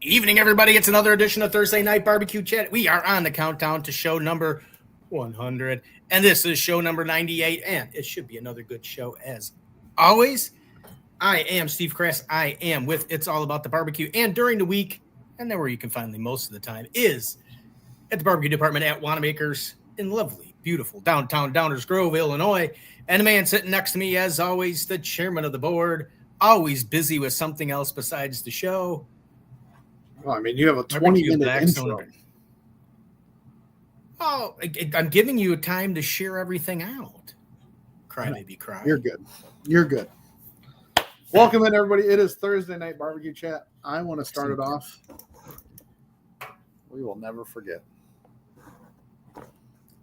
Evening, everybody. It's another edition of Thursday Night BBQ Chat. We are on the countdown to show number 100, and this is show number 98, and it should be another good show as always. I am Steve Kress. I am with It's All About the Barbecue, and during the week, and then where you can find me most of the time, is at the barbecue department at Wanamaker's in lovely, beautiful downtown Downers Grove, Illinois. And the man sitting next to me, as always, the chairman of the board, always busy with something else besides the show. Well, I mean, you have a 20-minute intro. Oh, I'm giving you time to share everything out. Cry, baby, cry. You're good. You're good. Welcome in, everybody. It is Thursday Night BBQ Chat. I want to start it off. We will never forget.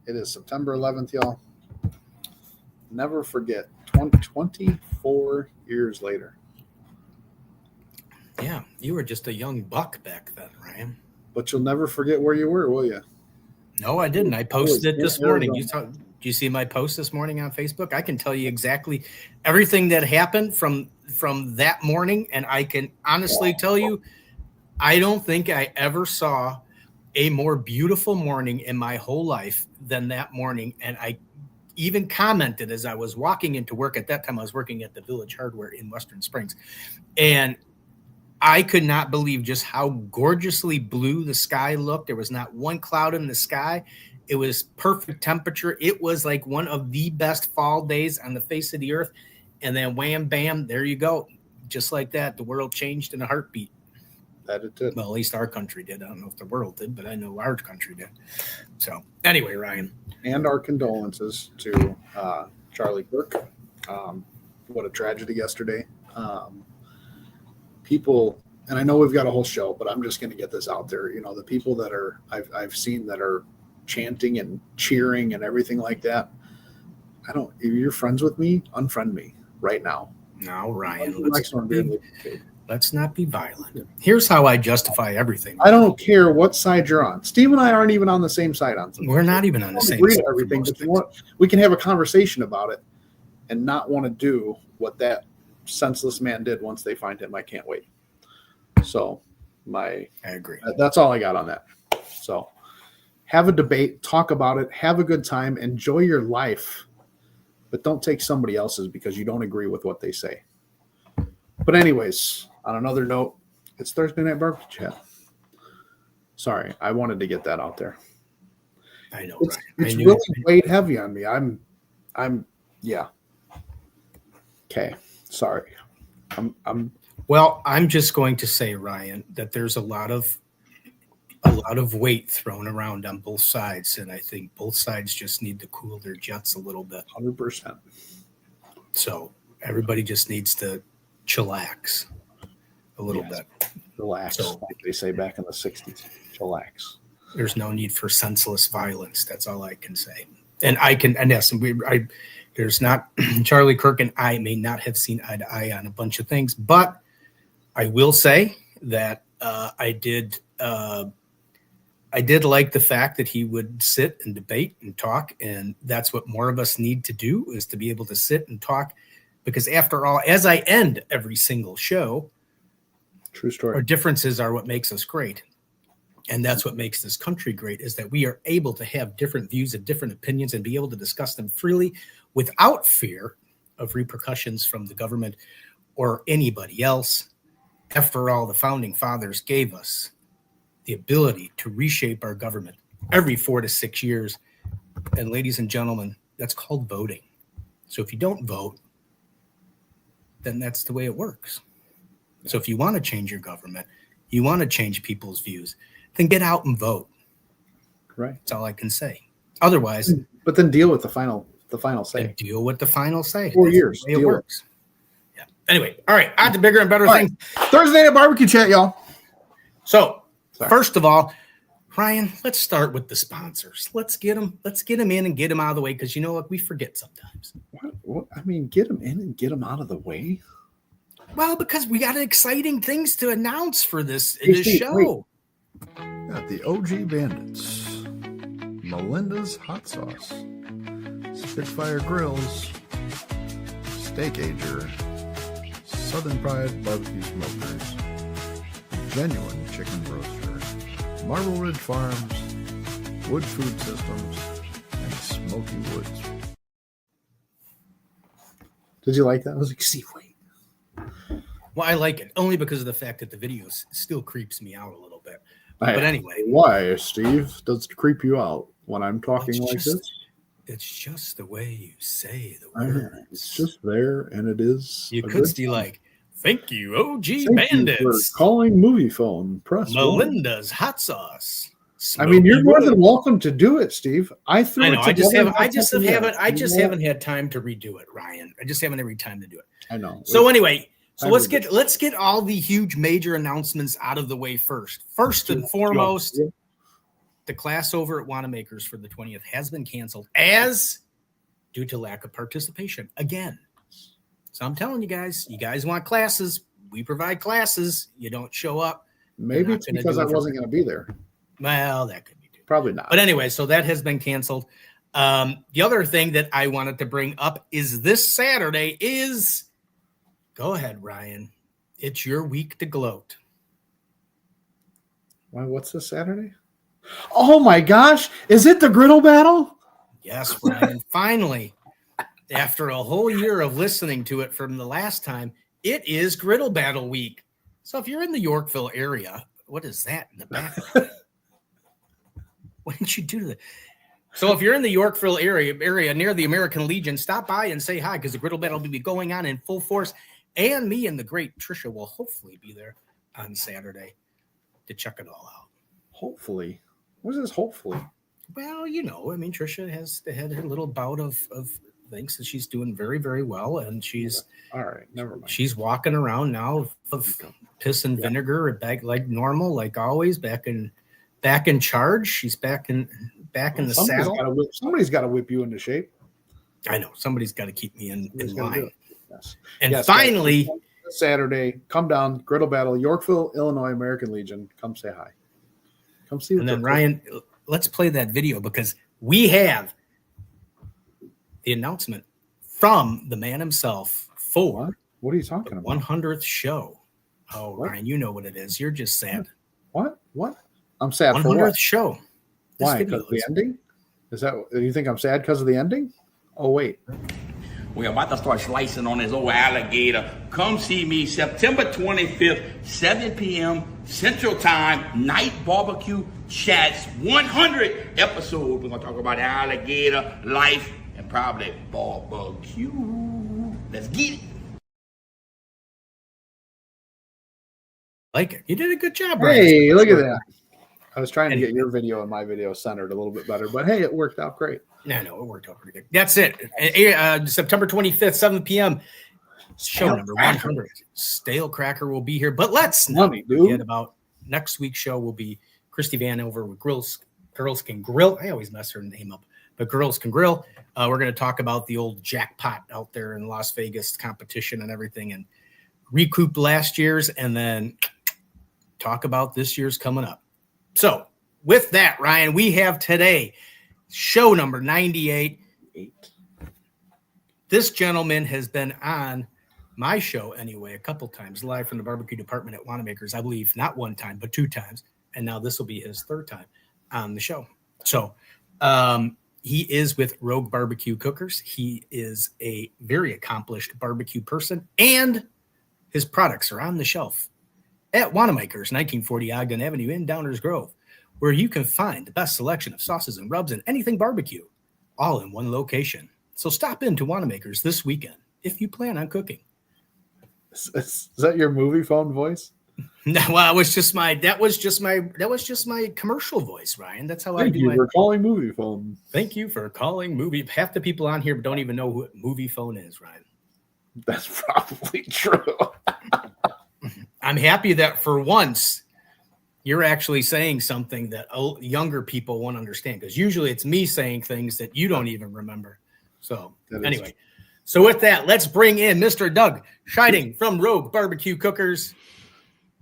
It is September 11th, y'all. Never forget. 24 years later. Yeah, you were just a young buck back then, Ryan. But you'll never forget where you were, will you? No, I didn't. I posted it this morning. Do you see my post this morning on Facebook? I can tell you exactly everything that happened from that morning, and I can honestly tell you, I don't think I ever saw a more beautiful morning in my whole life than that morning. And I even commented as I was walking into work. At that time, I was working at the Village Hardware in Western Springs, and I could not believe just how gorgeously blue the sky looked. There was not one cloud in the sky. It was perfect temperature. It was like one of the best fall days on the face of the earth. And then wham, bam, there you go. Just like that, the world changed in a heartbeat. That it did. Well, at least our country did. I don't know if the world did, but I know our country did. So anyway, Ryan. And our condolences to Charlie Kirk. What a tragedy yesterday. People, and I know we've got a whole show, but I'm just going to get this out there. You know, the people that are I've seen that are chanting and cheering and everything like that. If you're friends with me, unfriend me right now. No, Ryan, let's not be violent. Here's how I justify everything. I don't care what side you're on. Steve and I aren't even on the same side on something. We're not even on the same side. Everything, but we can have a conversation about it and not want to do what that senseless man did once they find him. I can't wait. So I agree. That's all I got on that. So have a debate, talk about it, have a good time, enjoy your life, but don't take somebody else's because you don't agree with what they say. But anyways, on another note, it's Thursday Night BBQ Chat. Sorry, I wanted to get that out there. I know. It's really weighed heavy on me. Yeah. Okay. Sorry. I'm just going to say, Ryan, that there's a lot of weight thrown around on both sides, and I think both sides just need to cool their jets a little bit. 100%. So everybody just needs to chillax a little bit. Relax, like they say back in the 60s. Chillax. There's no need for senseless violence. That's all I can say. And yes, there's not Charlie Kirk and I may not have seen eye to eye on a bunch of things, but I will say that I did like the fact that he would sit and debate and talk, and that's what more of us need to do, is to be able to sit and talk, because after all, as I end every single show, true story, our differences are what makes us great. And that's what makes this country great, is that we are able to have different views and different opinions and be able to discuss them freely without fear of repercussions from the government or anybody else. After all, the founding fathers gave us the ability to reshape our government every 4 to 6 years. And ladies and gentlemen, that's called voting. So if you don't vote, then that's the way it works. So if you want to change your government, you want to change people's views, then get out and vote. Right. That's all I can say. Otherwise, but then deal with the final say. Deal with the final say. 4 years. It works. Yeah. Anyway, all right. On to bigger and better things. Right. Thursday Night BBQ Chat, y'all. So, first of all, Ryan, let's start with the sponsors. Let's get them in and get them out of the way, because you know what, we forget sometimes. What? I mean, get them in and get them out of the way. Well, because we got exciting things to announce for this show. Got the OG Bandits, Melinda's Hot Sauce, Spitfire Grills, Steak Ager, Southern Pride Barbecue Smokers, genuine chicken roaster, Marble Ridge Farms, Wood Food Systems, and Smoky Woods. Did you like that? I was like, see, wait. Well, I like it only because of the fact that the video still creeps me out a little bit. But anyway. Why, Steve? Does it creep you out when I'm talking this? It's just the way you say the words. It's just there, and it is. You could be like, thank you, OG Thank Bandits. You for calling Movie Phone. Press Melinda's Hot Sauce. I mean, you're more than welcome to do it, Steve. I know. I just haven't had time to redo it, Ryan. I just haven't had time to do it. I know. So anyway, let's get all the huge major announcements out of the way first. First and foremost, the class over at Wanamaker's for the 20th has been canceled as due to lack of participation again. So I'm telling you guys want classes. We provide classes. You don't show up. Maybe it's because I wasn't going to be there. Well, that could be too. Probably not. But anyway, so that has been canceled. The other thing that I wanted to bring up is this Saturday is, go ahead, Ryan. It's your week to gloat. Why? What's this Saturday? Oh my gosh! Is it the griddle battle? Yes, Ryan. Finally, after a whole year of listening to it from the last time, it is griddle battle week. So if you're in the Yorkville area, what is that in the background? Why didn't you do that? So if you're in the Yorkville area near the American Legion, stop by and say hi because the griddle battle will be going on in full force. And me and the great Trisha will hopefully be there on Saturday to check it all out. Hopefully. What is this hopefully? Well, Trisha has had her little bout of things that she's doing very, very well. And she's all right, never mind. She's walking around now of piss and vinegar back like normal, like always, back in charge. She's back in the saddle. Somebody's got to whip you into shape. I know. Somebody's got to keep me in line. Yes. And finally, Saturday, come down, griddle battle, Yorkville, Illinois, American Legion. Come say hi. Come see. And then Ryan, let's play that video because we have the announcement from the man himself for what are you talking about? 100th show. Oh, what? Ryan, you know what it is. You're just sad. What? I'm sad 100th for what? show. Why? Because of the ending? Is that? Do you think I'm sad because of the ending? Oh wait. We're about to start slicing on this old alligator. Come see me September 25th, 7 p.m. Central Time, Night BBQ Chats 100 episode. We're going to talk about alligator life and probably barbecue. Let's get it. Like it. You did a good job, Brian. Hey, look at that. I was trying to get your video and my video centered a little bit better, but hey, it worked out great. No, it worked out pretty good. That's it. September 25th, 7 p.m. Show number 100. Stale Cracker will be here, but let's not forget about next week's show. Will be Christy Vanover with Girls Can Grill. I always mess her name up, but Girls Can Grill. We're going to talk about the old jackpot out there in Las Vegas competition and everything, and recoup last year's, and then talk about this year's coming up. So with that, Ryan, we have today show number 98. This gentleman has been on my show anyway a couple times, live from the barbecue department at Wanamaker's, I believe, not one time, but 2 times. And now this will be his 3rd time on the show. So he is with Rogue Barbecue Cookers. He is a very accomplished barbecue person, and his products are on the shelf at Wanamaker's, 1940 Ogden Avenue in Downers Grove, where you can find the best selection of sauces and rubs and anything barbecue, all in one location. So stop into Wanamaker's this weekend if you plan on cooking. Is that your movie phone voice? No, well, that was just my commercial voice, Ryan. That's how I do it. Thank you for calling movie phone. Thank you for calling movie. Half the people on here don't even know what movie phone is, Ryan. That's probably true. I'm happy that for once you're actually saying something that younger people won't understand, because usually it's me saying things that you don't even remember. So anyway, so with that, let's bring in Mr. Doug Scheiding from Rogue Barbecue Cookers.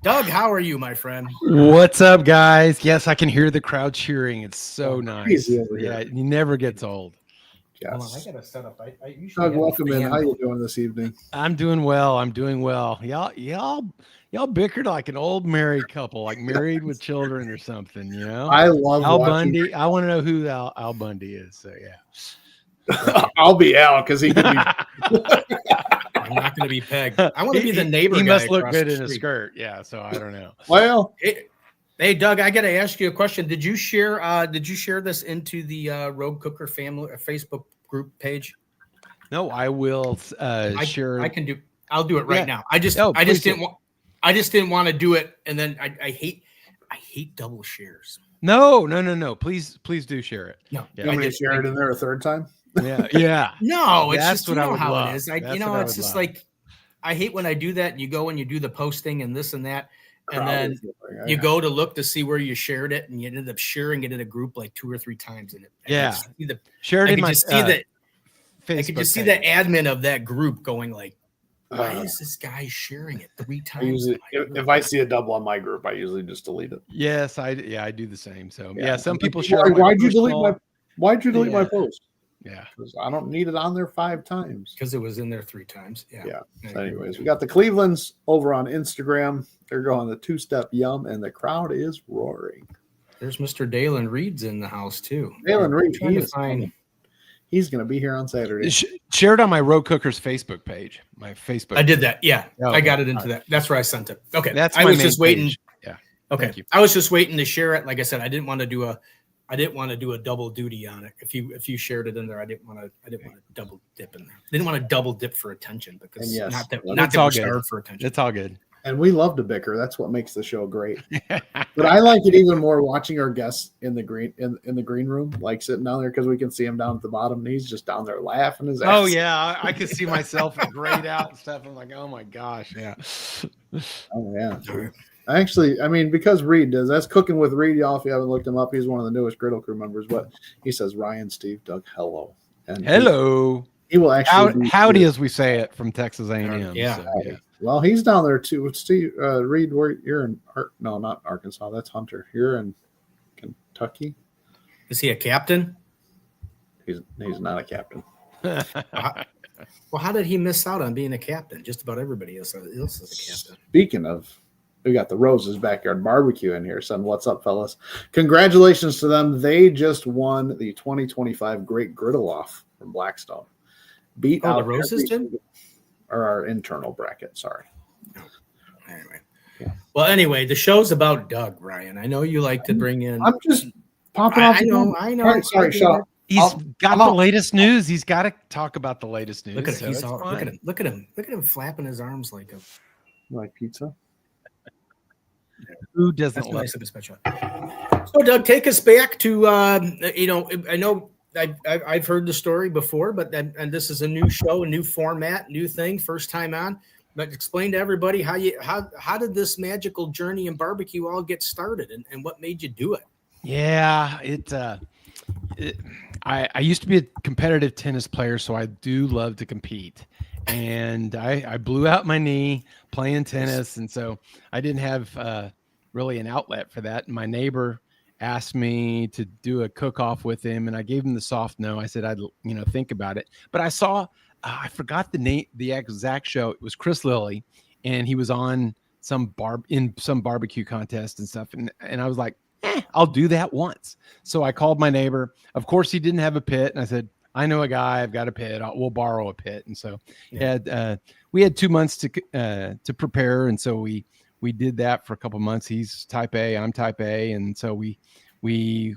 Doug, how are you, my friend? What's up, guys? Yes, I can hear the crowd cheering. It's so nice. Yeah, it never gets old. Yes. Hold on, I gotta set up. I usually Doug, welcome in. How you doing this evening? I'm doing well. Y'all bickered like an old married couple, like married with children or something, you know? I love Al watching. Bundy. I want to know who Al Bundy is. So yeah. I'll be Al because he could be. I'm not going to be Peg. I want to be the neighbor. He guy must look across good the in a street. skirt. Yeah. So I don't know. Well, Hey, Doug, I got to ask you a question. Did you share this into the Rogue Cooker family Facebook group page? No, I will share. I'll do it right now. I just didn't want to do it, and then I hate double shares. No. Please do share it. No, you want me to share it in there a third time? Yeah. No, it's That's just what I would how love. it is. That's it's just like I hate when I do that. And you go and you do the posting and this and that, and then you go to look to see where you shared it, and you ended up sharing it in a group like 2 or 3 times in it. Share it in my Facebook. I could just see the page. admin of that group going like, why is this guy sharing it 3 times? If I see a double on my group, I usually just delete it. Yes, I do the same. So some people share. share. Why'd you delete my post? Yeah, because I don't need it on there 5 times. Because it was in there 3 times. Yeah. So anyways, we got the Clevelands over on Instagram. They're going the 2-step yum, and the crowd is roaring. There's Mr. Dalen Reed's in the house too. Dalen Reed, he's going to be here on Saturday. Share it on my Rogue Cookers Facebook page. My Facebook. I did that. Yeah, Oh, I got it into that. That's where I sent it. Okay, That's I my was main just waiting. page. Yeah. Okay, I was just waiting to share it. Like I said, I didn't want to do a double duty on it. If you shared it in there, I didn't want to double dip in there. I didn't want to double dip for attention because not that we're starved for attention. It's all good. And we love to bicker. That's what makes the show great. But I like it even more watching our guests in the green room, like sitting down there because we can see him down at the bottom, and he's just down there laughing his ass. Oh yeah, I could see myself grayed out and stuff. I'm like, oh my gosh, yeah. Oh yeah. Actually, I mean, because Reed does. That's Cooking with Reed, y'all. If you haven't looked him up, he's one of the newest Griddle Crew members. But he says, Ryan, Steve, Doug, hello. And hello. He will actually howdy, as we say it from Texas A&M. Yeah. So, yeah. Well, he's down there too. Steve, Reed, where you're in? No, not Arkansas. That's Hunter. You're in Kentucky. Is he a captain? He's not a captain. Well, how did he miss out on being a captain? Just about everybody else is a captain. Speaking of, we got the Roses Backyard Barbecue in here. Son, what's up, fellas? Congratulations to them. They just won the 2025 Great Griddle Off from Blackstone. Beat out the Roses did? Or our internal bracket, sorry. Anyway. Yeah. Well, anyway, the show's about Doug, Ryan. I know you like to bring in. I'm just popping off. I know. All right, sorry, shut up. He's got the latest news. He's got to talk about the latest news. Look at him. Look at him flapping his arms like pizza. Who doesn't love it? So, Doug, take us back to I know I've heard the story before, but and this is a new show, a new format, new thing, first time on. But explain to everybody how did this magical journey in barbecue all get started, and what made you do it? Yeah, I used to be a competitive tennis player, so I do love to compete. And I blew out my knee playing tennis, and so I didn't have really an outlet for that. And my neighbor asked me to do a cook-off with him, and I gave him the soft no. I said I'd think about it. But I saw I forgot the name, the exact show. It was Chris Lilly, and he was on some barbecue contest and stuff. And I was like, I'll do that once. So I called my neighbor. Of course, he didn't have a pit, and I said, I know a guy. I've got a pit. We'll borrow a pit. And so we had 2 months to prepare, and so we did that for a couple months. He's type A, I'm type A, and so we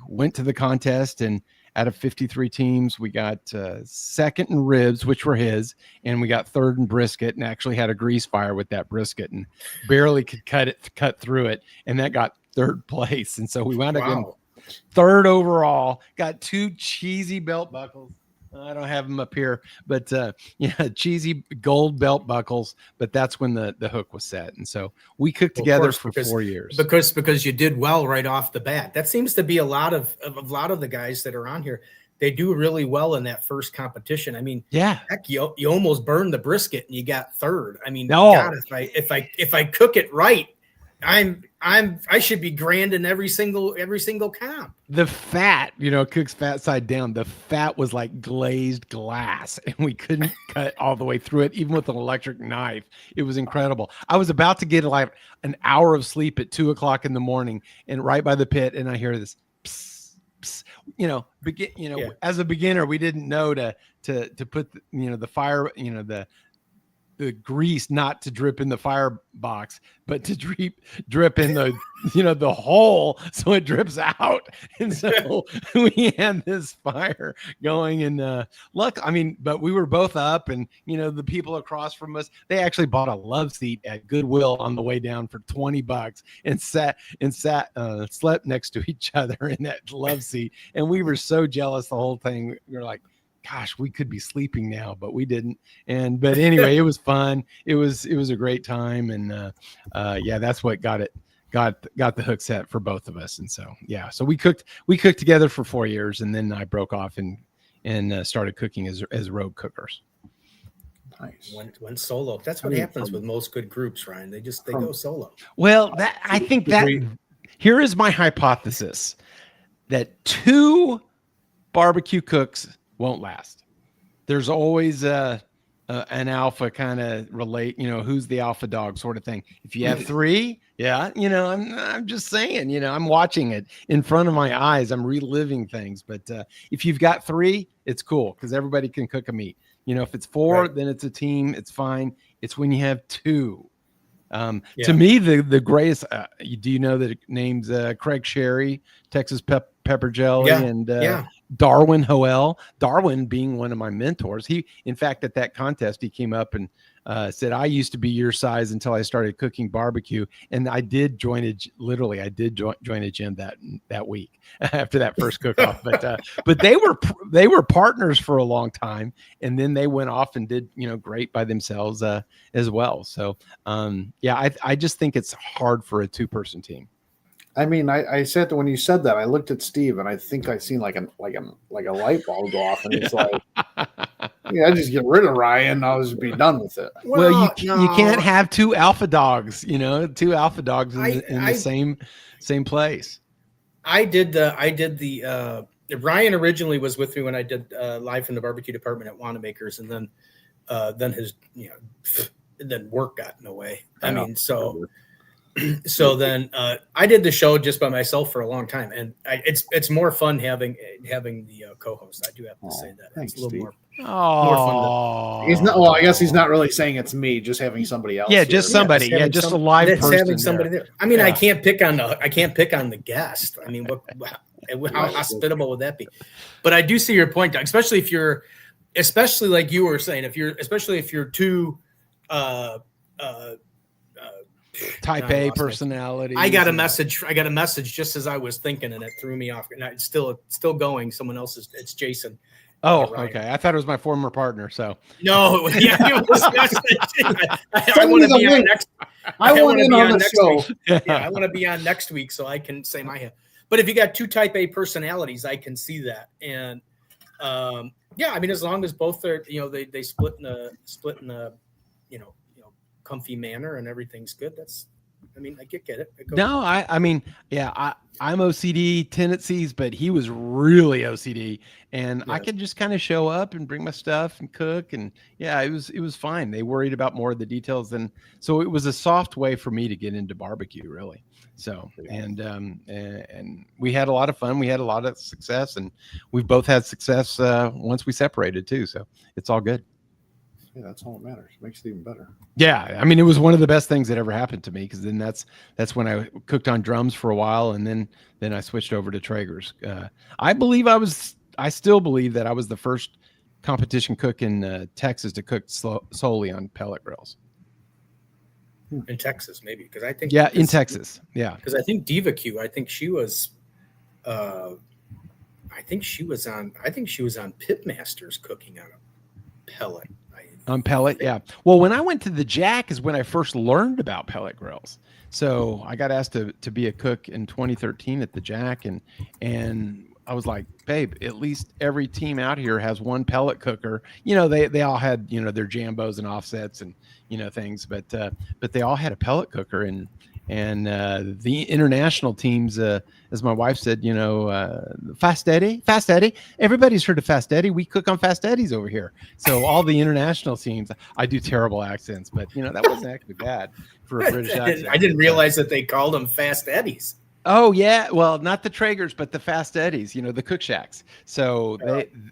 went to the contest, and out of 53 teams, we got second in ribs, which were his, and we got third in brisket, and actually had a grease fire with that brisket, and barely could cut through it, and that got third place. And so we wound up getting third overall. Got 2 cheesy belt buckles. I don't have them up here, but cheesy gold belt buckles. But that's when the hook was set, and so we cooked together for 4 years. Because you did well right off the bat. That seems to be a lot of the guys that are on here. They do really well in that first competition. I mean, heck, you almost burned the brisket and you got third. I mean, God, if I cook it right, I should be grand in every single comp. The fat, Cook's fat side down, the fat was like glazed glass, and we couldn't cut all the way through it, even with an electric knife. It was incredible. I was about to get like an hour of sleep at 2:00 in the morning, and right by the pit, and I hear this, psst, psst, as a beginner, we didn't know to put the fire, the grease not to drip in the firebox, but to drip in the the hole so it drips out. And so we had this fire going, and but we were both up, and the people across from us, they actually bought a love seat at Goodwill on the way down for $20 and slept next to each other in that love seat. And we were so jealous the whole thing. We were like, gosh, we could be sleeping now, but we didn't. But anyway, it was fun. It was a great time. And that's what got the hook set for both of us. And so, so we cooked together for 4 years, and then I broke off and started cooking as road cookers. Nice. Went solo. That's what happens with most good groups, Ryan. They go solo. Well, I think here is my hypothesis that 2 barbecue cooks won't last. There's always an alpha kind of relate, who's the alpha dog sort of thing. If you have 3, I'm just saying, I'm watching it in front of my eyes. I'm reliving things. But if you've got 3, it's cool because everybody can cook a meat. If it's 4, right, then it's a team. It's fine. It's when you have 2. To me, the greatest, do you know that it names Craig Sherry, Texas Pepper Jelly, and Darwin Hoel. Darwin being one of my mentors. He, in fact, at that contest, he came up and said, I used to be your size until I started cooking barbecue. And I did join a gym that week after that first cook-off. But they were partners for a long time. And then they went off and did, great by themselves as well. So, I just think it's hard for a 2-person team. I mean, I said that when you said that, I looked at Steve, and I think I seen like a light bulb go off, and it's like, I just get rid of Ryan, I'll just be done with it. Well, you can't have 2 alpha dogs, 2 alpha dogs in the same place. I did the Ryan originally was with me when I did live from the barbecue department at Wanamaker's, and then his then work got in the way. So then I did the show just by myself for a long time, and it's more fun having the co-host. I do have to say that. Thanks, it's a little Steve. more fun. He's not. Well, I guess he's not really saying it's me, just having somebody else. Yeah, just somebody. Yeah, just a live person. Having somebody there. I mean, I can't pick on the guest. I mean, how hospitable would that be? But I do see your point, especially like you were saying, if you're 2 type A personality. I got a message just as I was thinking, and it threw me off. And it's still going. Someone else's. It's Jason. Oh, okay. I thought it was my former partner. So no, it was I want to be on next. I want to be on next week. Yeah, I want to be on next week so I can say my head. But if you got 2 type A personalities, I can see that. And I mean, as long as both are, they split in a comfy manner and everything's good. I get it. No, I'm OCD tendencies, but he was really OCD, and I could just kind of show up and bring my stuff and cook, and it was fine. They worried about more of the details, so it was a soft way for me to get into barbecue, really. So, and we had a lot of fun. We had a lot of success, and we've both had success once we separated too. So it's all good. Yeah, that's all that matters. Makes it even better. Yeah, I mean, it was one of the best things that ever happened to me, because then that's when I cooked on drums for a while, and then I switched over to Traeger's. I still believe that I was the first competition cook in Texas to cook solely on pellet grills. In Texas, maybe, because I think in Texas, because I think Diva Q, I think she was on Pitmasters cooking on a pellet. On pellet, yeah. Well, when I went to the Jack is when I first learned about pellet grills. So I got asked to be a cook in 2013 at the Jack, and I was like, babe, at least every team out here has one pellet cooker. They all had their jambos and offsets and things, but they all had a pellet cooker, and And the international teams, as my wife said, Fast Eddie. Everybody's heard of Fast Eddie. We cook on Fast Eddies over here. So all the international teams, I do terrible accents, but that wasn't actually bad for a British accent. I didn't realize that they called them Fast Eddies. Oh yeah, well, not the Traegers, but the Fast Eddies. The Cook Shacks. So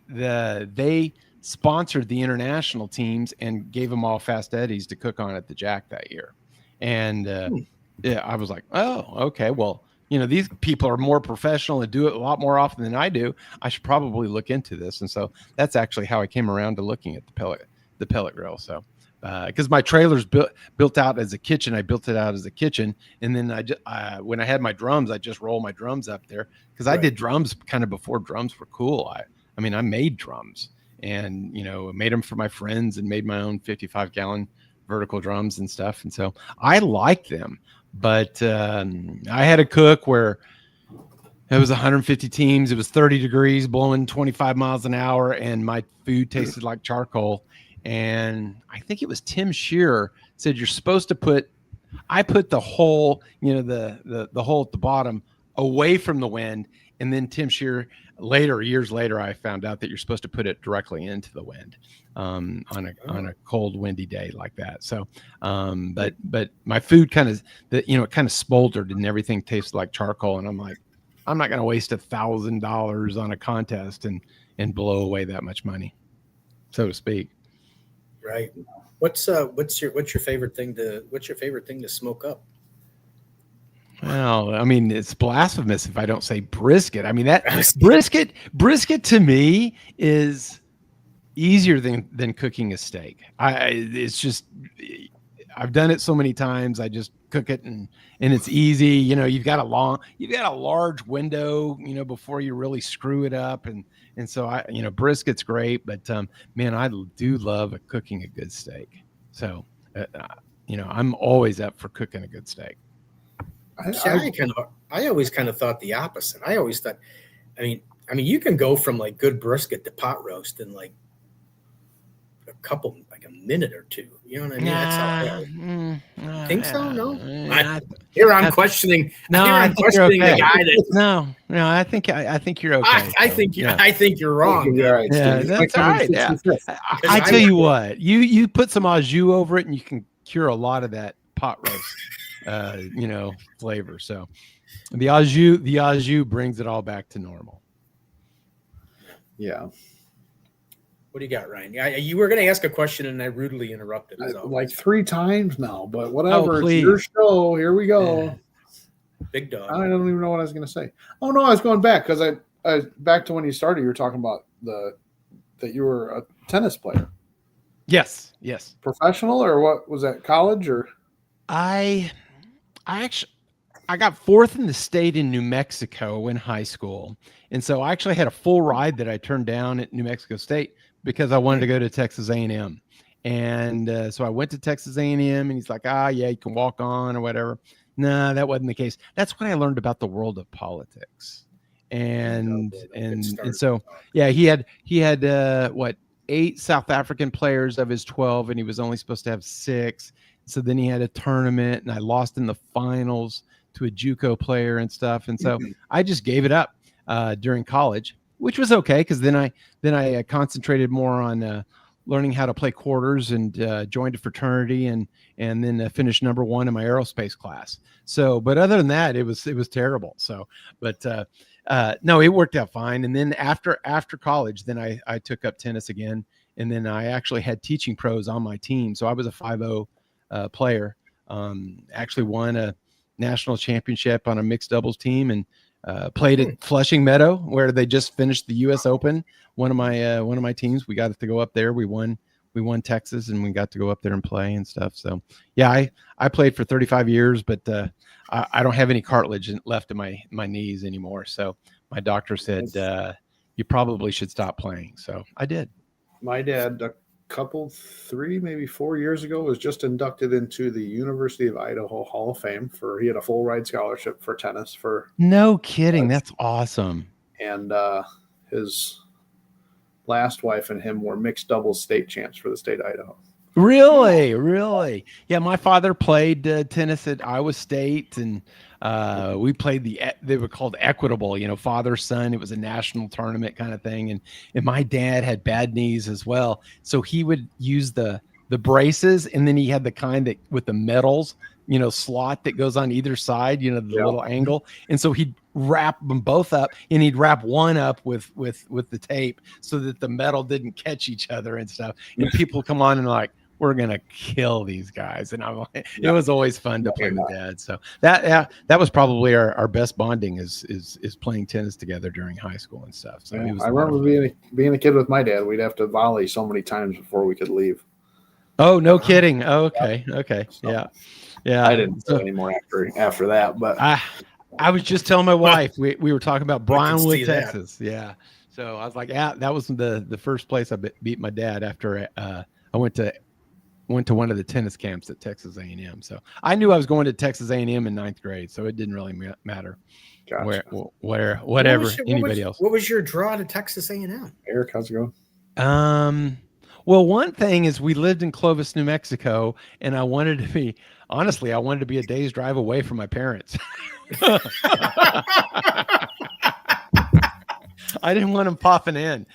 they sponsored the international teams and gave them all Fast Eddies to cook on at the Jack that year, and. Yeah, I was like, oh, okay. Well, these people are more professional and do it a lot more often than I do. I should probably look into this. And so that's actually how I came around to looking at the pellet grill. So, because my trailer's built out as a kitchen, I built it out as a kitchen. And then when I had my drums, I just roll my drums up there because I did drums kind of before drums were cool. I made drums and, made them for my friends and made my own 55-gallon vertical drums and stuff. And so I liked them. But I had a cook where it was 150 teams. It was 30 degrees, blowing 25 miles an hour, and my food tasted like charcoal. And I think it was Tim Shearer said you're supposed to I put the hole, the hole at the bottom away from the wind. And then Tim Shearer years later, I found out that you're supposed to put it directly into the wind on a cold, windy day like that. So, but my food it kind of smoldered and everything tasted like charcoal. And I'm like, I'm not going to waste $1,000 on a contest and blow away that much money, so to speak. Right. What's your favorite thing to smoke up? Well, it's blasphemous if I don't say brisket. That brisket to me is easier than cooking a steak. It's just, I've done it so many times. I just cook it and it's easy. You've got a large window, before you really screw it up. And so brisket's great, but man, I do love cooking a good steak. So, I'm always up for cooking a good steak. I always kind of thought the opposite. I always thought, you can go from like good brisket to pot roast in like a minute or two. You know what I mean? That's how I think so. No, I'm questioning. No, I'm questioning the guy that. No, I think you're okay. I think you're wrong. You're right. Yeah, that's all right. Yeah. I tell you what, you put some au jus over it, and you can cure a lot of that pot roast. Flavor. So the au jus brings it all back to normal. Yeah. What do you got, Ryan? You were going to ask a question and I rudely interrupted. Like 3 times now, but whatever. It's your show. Here we go. Yeah. Big dog. I don't even know what I was going to say. Oh no, I was going back because I back to when you started. You were talking about that you were a tennis player. Yes. Professional or what was that? College or? I got 4th in the state in New Mexico in high school. And so I actually had a full ride that I turned down at New Mexico State because I wanted to go to Texas A&M. And so I went to Texas A&M and he's like, yeah, you can walk on or whatever. No, that wasn't the case. That's when I learned about the world of politics. And so, yeah, he had 8 South African players of his 12, and he was only supposed to have 6. So then he had a tournament, and I lost in the finals to a JUCO player and stuff. And so I just gave it up during college, which was okay because then I concentrated more on learning how to play quarters and joined a fraternity and then finished number 1 in my aerospace class. So, but other than that, it was terrible. So, but no, it worked out fine. And then after college, then I took up tennis again, and then I actually had teaching pros on my team. So I was a 5-0 player. Actually won a national championship on a mixed doubles team and played at Flushing Meadow where they just finished the U.S. Open. One of my teams, we got to go up there. We won Texas, and we got to go up there and play and stuff. So yeah, I played for 35 years, but I don't have any cartilage left in my knees anymore. So my doctor said you probably should stop playing. So I did. My dad, 3, maybe 4 years ago, was just inducted into the University of Idaho Hall of Fame he had a full ride scholarship for tennis no kidding. That's awesome. And his last wife and him were mixed doubles state champs for the state of Idaho. Really? Yeah, my father played tennis at Iowa State, and we played they were called equitable, father son. It was a national tournament kind of thing, and my dad had bad knees as well, so he would use the braces, and then he had the kind that with the metals, slot that goes on either side, the little angle, and so he'd wrap them both up, and he'd wrap one up with the tape so that the metal didn't catch each other and stuff. And people come on and like, we're gonna kill these guys, and I'm like, it was always fun to play with Dad. So that was probably our best bonding is playing tennis together during high school and stuff. So I remember being a kid with my dad. We'd have to volley so many times before we could leave. Oh, no kidding. Oh, okay. So, yeah. I didn't do any more after that, but I was just telling my wife we were talking about Brownwood, Texas. That. Yeah. So I was like, that was the first place I beat my dad after I went to one of the tennis camps at Texas A&M. So I knew I was going to Texas A&M in 9th grade, so it didn't really matter where whatever anybody else. What was your draw to Texas A&M? Eric, how's it going? Well, one thing is we lived in Clovis, New Mexico, and I wanted to be a day's drive away from my parents. I didn't want them popping in.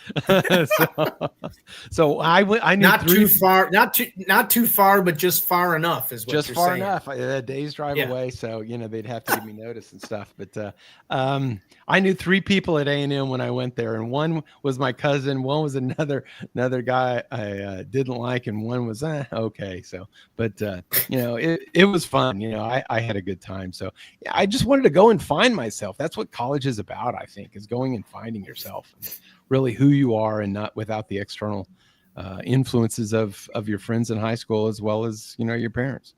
so I knew not too far, but just far enough is what just you're far saying. enough. A day's drive away. So, they'd have to give me notice and stuff. But I knew 3 people at A&M when I went there, and one was my cousin, one was another guy I didn't like, and one was okay. So, but it was fun. I had a good time. So I just wanted to go and find myself. That's what college is about, I think, is going and finding yourself, and really who you are, and not without the external influences of your friends in high school as well as your parents.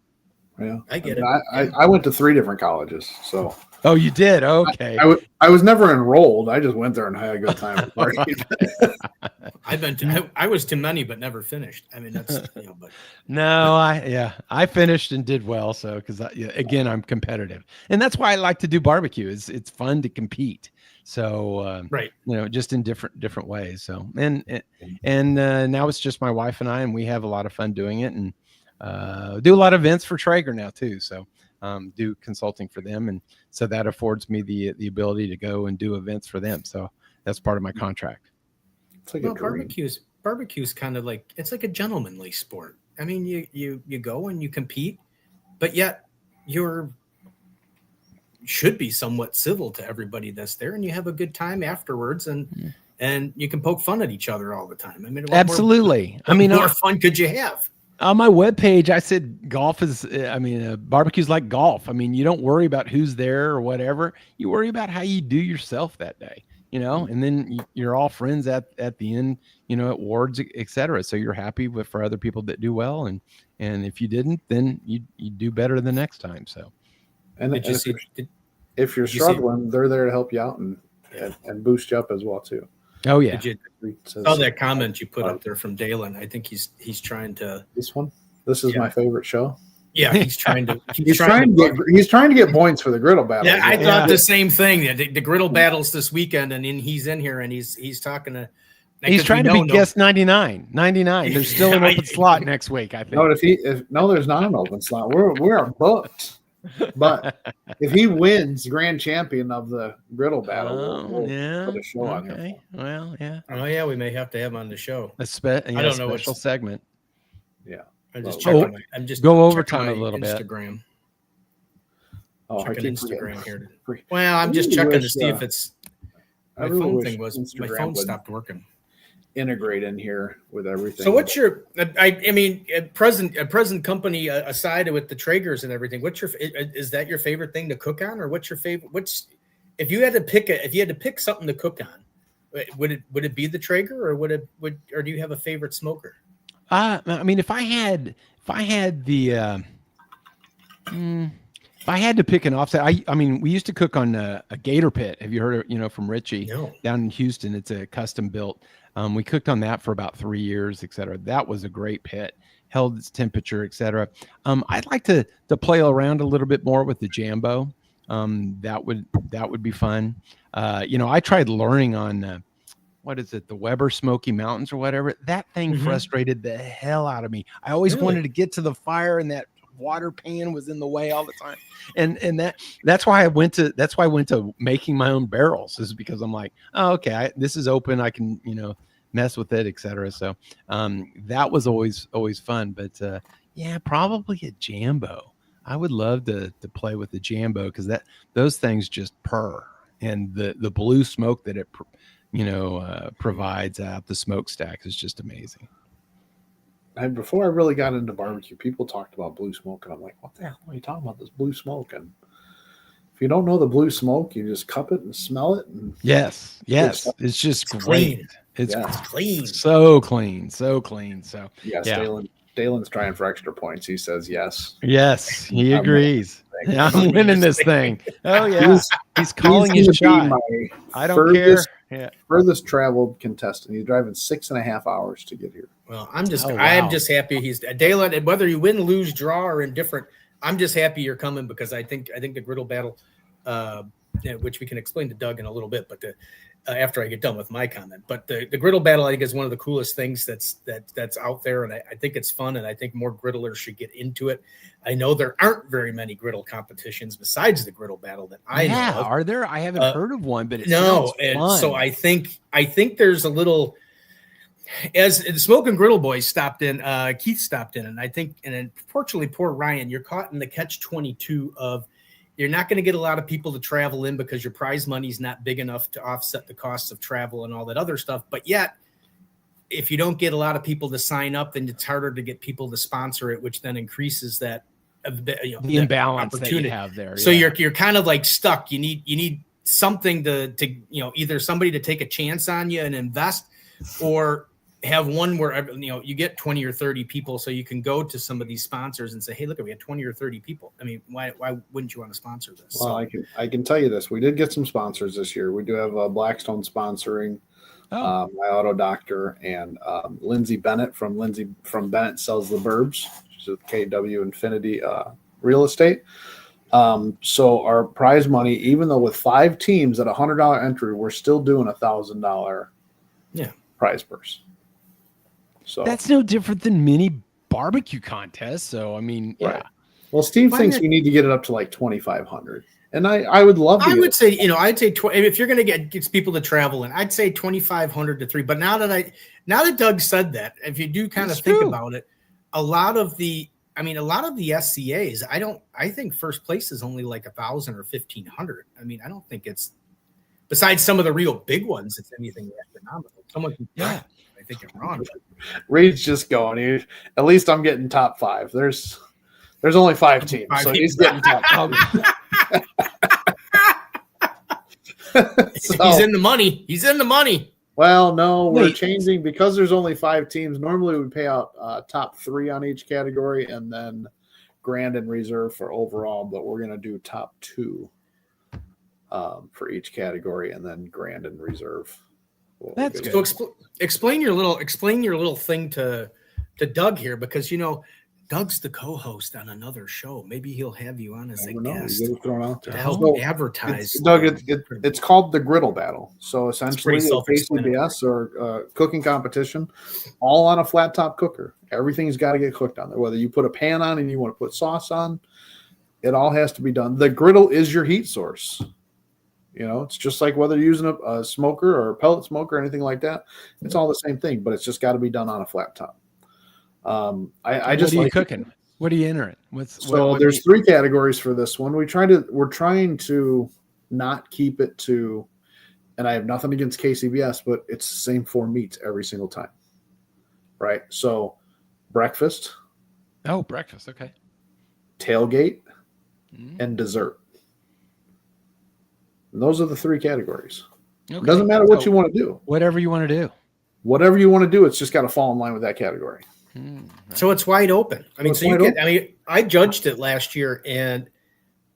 Yeah, I get it. I went to 3 different colleges, so. Oh, you did? Okay. I was never enrolled. I just went there and had a good time. I was too many, but never finished. I mean, that's but no, I finished and did well. So because again, I'm competitive, and that's why I like to do barbecue. It's fun to compete. So right, just in different ways. So and now it's just my wife and I, and we have a lot of fun doing it, and do a lot of events for Traeger now too. So do consulting for them, and so that affords me the ability to go and do events for them. So that's part of my contract. It's like barbecue's kind of like, it's like a gentlemanly sport. I mean, you go and you compete, but yet should be somewhat civil to everybody that's there, and you have a good time afterwards, and you can poke fun at each other all the time. I mean, absolutely. What more fun could you have? On my webpage, I said golf is, barbecue's like golf. I mean, you don't worry about who's there or whatever. You worry about how you do yourself that day, and then you're all friends at the end, at wards, et cetera. So you're happy for other people that do well. And if you didn't, then you do better the next time. So, and if you're struggling, they're there to help you out and boost you up as well too. Oh yeah. That comment you put up there from Dalen. I think he's trying to. This one. This is my favorite show. Yeah, he's trying to. He's trying to get points for the griddle battle. Yeah, I thought the same thing. The griddle battles this weekend, and then he's in here and he's talking to. He's trying to be guest 99. There's still an open slot next week, I think. No, there's not an open slot. We're booked. But if he wins grand champion of the griddle battle, we'll put a show on him. Well, yeah. Oh yeah, we may have to have him on the show. I don't know, special segment. Yeah. I'm just checking. I'm just go overtime a little Instagram. bit. Checking Instagram here. Well, I'm just checking to see if it's my phone stopped working. Integrate in here with everything. So what's your present company aside with the Traegers and everything, is that your favorite thing to cook on, or what's your favorite, if you had to pick something to cook on, would it be the Traeger, or or do you have a favorite smoker? If I had to pick an offset, we used to cook on a gator pit. Have you heard of, from Richie? No. Down in Houston? It's a custom built. We cooked on that for about 3 years, et cetera. That was a great pit, held its temperature, et cetera. I'd like to play around a little bit more with the Jambo. That would be fun. I tried learning on what is it, the Weber Smoky Mountains or whatever. That thing frustrated the hell out of me. I always wanted to get to the fire, and that water pan was in the way all the time. And that's why I went to making my own barrels, is because I'm like, oh, okay, this is open. I can, mess with it, etc. So that was always fun. But yeah, probably a Jambo. I would love to play with the Jambo, because those things just purr, and the blue smoke that it provides out the smokestack is just amazing. And before I really got into barbecue, people talked about blue smoke, and I'm like, what the hell are you talking about, this blue smoke? And if you don't know the blue smoke, you just cup it and smell it. And yes, it's just great. Clean. It's clean, so clean. So yes, yeah. Dalen's trying for extra points. He says yes. Yes, he agrees. I'm winning this thing. Oh yeah, he's calling his shot. I don't care. Yeah. Furthest traveled contestant. He's driving 6.5 hours to get here. Well, I'm just happy he's Dalen, and whether you win, lose, draw, or indifferent, I'm just happy you're coming, because I think the griddle battle, which we can explain to Doug in a little bit, but after I get done with my comment, but the griddle battle, I think, is one of the coolest things that's out there, and I think it's fun, and I think more griddlers should get into it. I know there aren't very many griddle competitions besides the griddle battle that I know of. Are there? I haven't heard of one, but fun. So I think there's a little, as the Smoke and Griddle boys stopped in, Keith stopped in, and I think, and unfortunately, poor Ryan, you're caught in the catch-22 of, you're not going to get a lot of people to travel in because your prize money's not big enough to offset the costs of travel and all that other stuff. But yet, if you don't get a lot of people to sign up, then it's harder to get people to sponsor it, which then increases that the imbalance that you have there. So you're kind of like stuck. You need something to either somebody to take a chance on you and invest, or have one where you get 20 or 30 people, so you can go to some of these sponsors and say, hey, look, we had 20 or 30 people. I mean, why wouldn't you want to sponsor this? Well, I can tell you this. We did get some sponsors this year. We do have Blackstone sponsoring My Auto Doctor, and Lindsay Bennett from Bennett Sells the Burbs. She's with KW Infinity Real Estate. So our prize money, even though with 5 teams at $100 entry, we're still doing $1,000 prize purse. So that's no different than mini barbecue contests. So I mean, yeah. Right. Well, Steve thinks we need to get it up to like 2,500, and I would love to. I would say, I'd say if you're going to get people to travel in, I'd say 2,500 to 3. But now that Doug said that, if you do kind of think about it, a lot of the SCAs, I think first place is only like 1,000 or 1,500. I mean, I don't think it's, besides some of the real big ones, it's anything astronomical. Someone can, I think I'm wrong. Reed's just going. At least I'm getting top 5. There's only 5 teams, so he's getting top 5. He's in the money. He's in the money. Well, no, we're changing because there's only 5 teams. Normally, we pay out top 3 on each category, and then grand and reserve for overall. But we're going to do top 2 for each category, and then grand and reserve. That's good. So explain your little thing to Doug here, because Doug's the co-host on another show. Maybe he'll have you on as a guest to help advertise. Doug, it's called the Griddle Battle. So essentially, it's KCBS or cooking competition, all on a flat top cooker. Everything's got to get cooked on there. Whether you put a pan on and you want to put sauce on, it all has to be done. The griddle is your heat source. It's just like whether you're using a smoker or a pellet smoker or anything like that. It's all the same thing, but it's just got to be done on a flat top. What are you cooking? What are you entering? There's 3 categories for this one. We're trying to not keep it to, and I have nothing against KCBS, but it's the same 4 meats every single time. Right. So breakfast. Oh, breakfast. Okay. Tailgate and dessert. And those are the 3 categories. Okay. It doesn't matter what you want to do. Whatever you want to do. Whatever you want to do, it's just got to fall in line with that category. So it's wide open. I mean, I judged it last year, and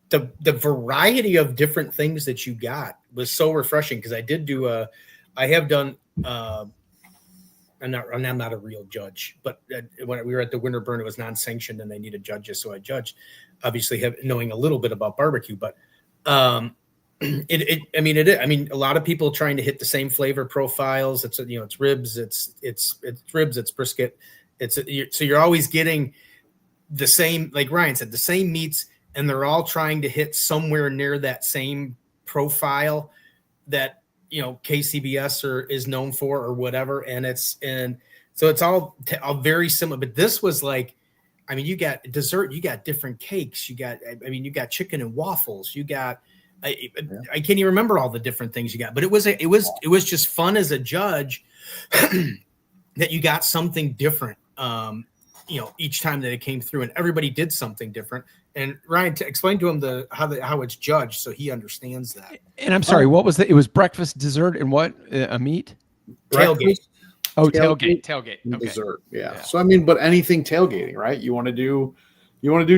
the variety of different things that you got was so refreshing, because I have done. I'm not a real judge, but when we were at the Winter Burn, it was non-sanctioned, and they needed judges, so I judged. Obviously, knowing a little bit about barbecue, but I mean, a lot of people trying to hit the same flavor profiles. It's ribs, it's ribs, it's brisket. So you're always getting the same, like Ryan said, the same meats, and they're all trying to hit somewhere near that same profile that, KCBS is known for or whatever. And so it's all very similar, but this was like, I mean, you got dessert, you got different cakes, you got chicken and waffles, you got, I can't even remember all the different things you got, but it was just fun as a judge that you got something different, each time that it came through, and everybody did something different. And Ryan, explain to him how it's judged so he understands that. And I'm sorry, what was it? It was breakfast, dessert, and what? A meat? Tailgate. Oh, tailgate. Okay. Dessert. Yeah. So I mean, but anything tailgating, right? You want to do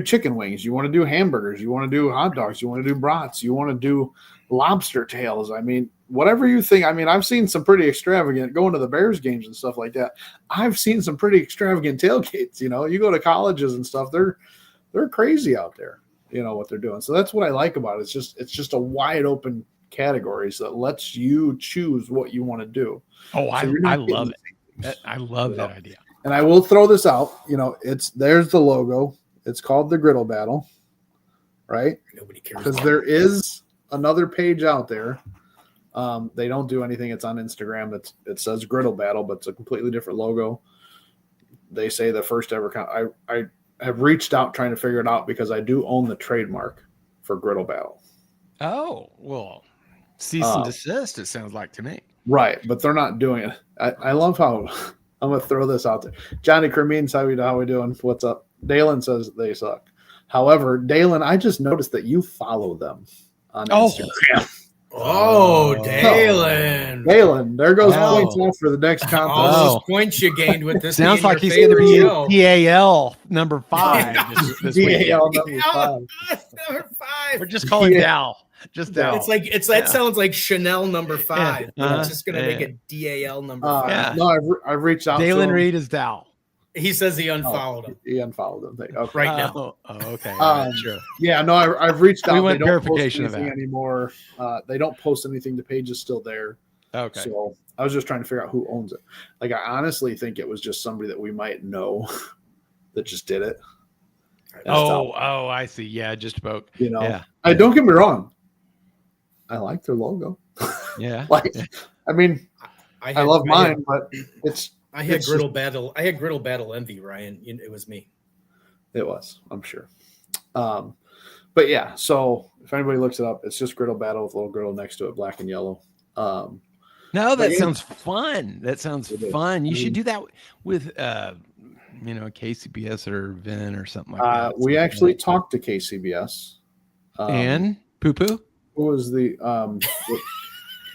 chicken wings, you want to do hamburgers, you want to do hot dogs, you want to do brats, you want to do lobster tails. I mean, whatever you think. I mean, I've seen some pretty extravagant going to the Bears games and stuff like that. I've seen some pretty extravagant tailgates. You go to colleges and stuff, they're crazy out there, what they're doing. So that's what I like about it. It's just a wide open category so that lets you choose what you want to do. Oh, so I love it. I love that idea. And I will throw this out. There's the logo. It's called the Griddle Battle, right? Nobody cares because there is another page out there. They don't do anything. It's on Instagram. It says Griddle Battle, but it's a completely different logo. They say the first ever. I have reached out trying to figure it out because I do own the trademark for Griddle Battle. Oh, well, cease and desist, it sounds like to me. Right, but they're not doing it. I love how I'm going to throw this out there. Johnny Cremines, how we doing? What's up? Dalen says they suck. However, Dalen, I just noticed that you follow them on Instagram. Oh, Dalen. Dalen, there goes points off for the next contest. All those points you gained with this. Sounds like he's going to be DAL number 5 this DAL number 5. Number 5. We're just calling Dal. Just Dal. That sounds like Chanel number 5. It's just going to make it DAL number 5. No, I've reached out. Dalen to him. Reed is Dal. He says he unfollowed him. He unfollowed him. Okay. Right now. Okay. Sure. Yeah, no, I've reached out. We want they don't verification post anything of that anymore. They don't post anything. The page is still there. Okay. So I was just trying to figure out who owns it. Like, I honestly think it was just somebody that we might know that just did it. I see. Yeah, just about. Yeah. I don't get me wrong. I like their logo. Yeah. I mean, I love mine, but it's. I had Griddle Battle envy, Ryan. It was me. It was, I'm sure. But yeah, so if anybody looks it up, it's just Griddle Battle with a little griddle next to it, black and yellow. No, that sounds fun. That sounds fun. You should do that with, KCBS or Vin or something like that. We actually talked to KCBS. And poo-poo? Who was the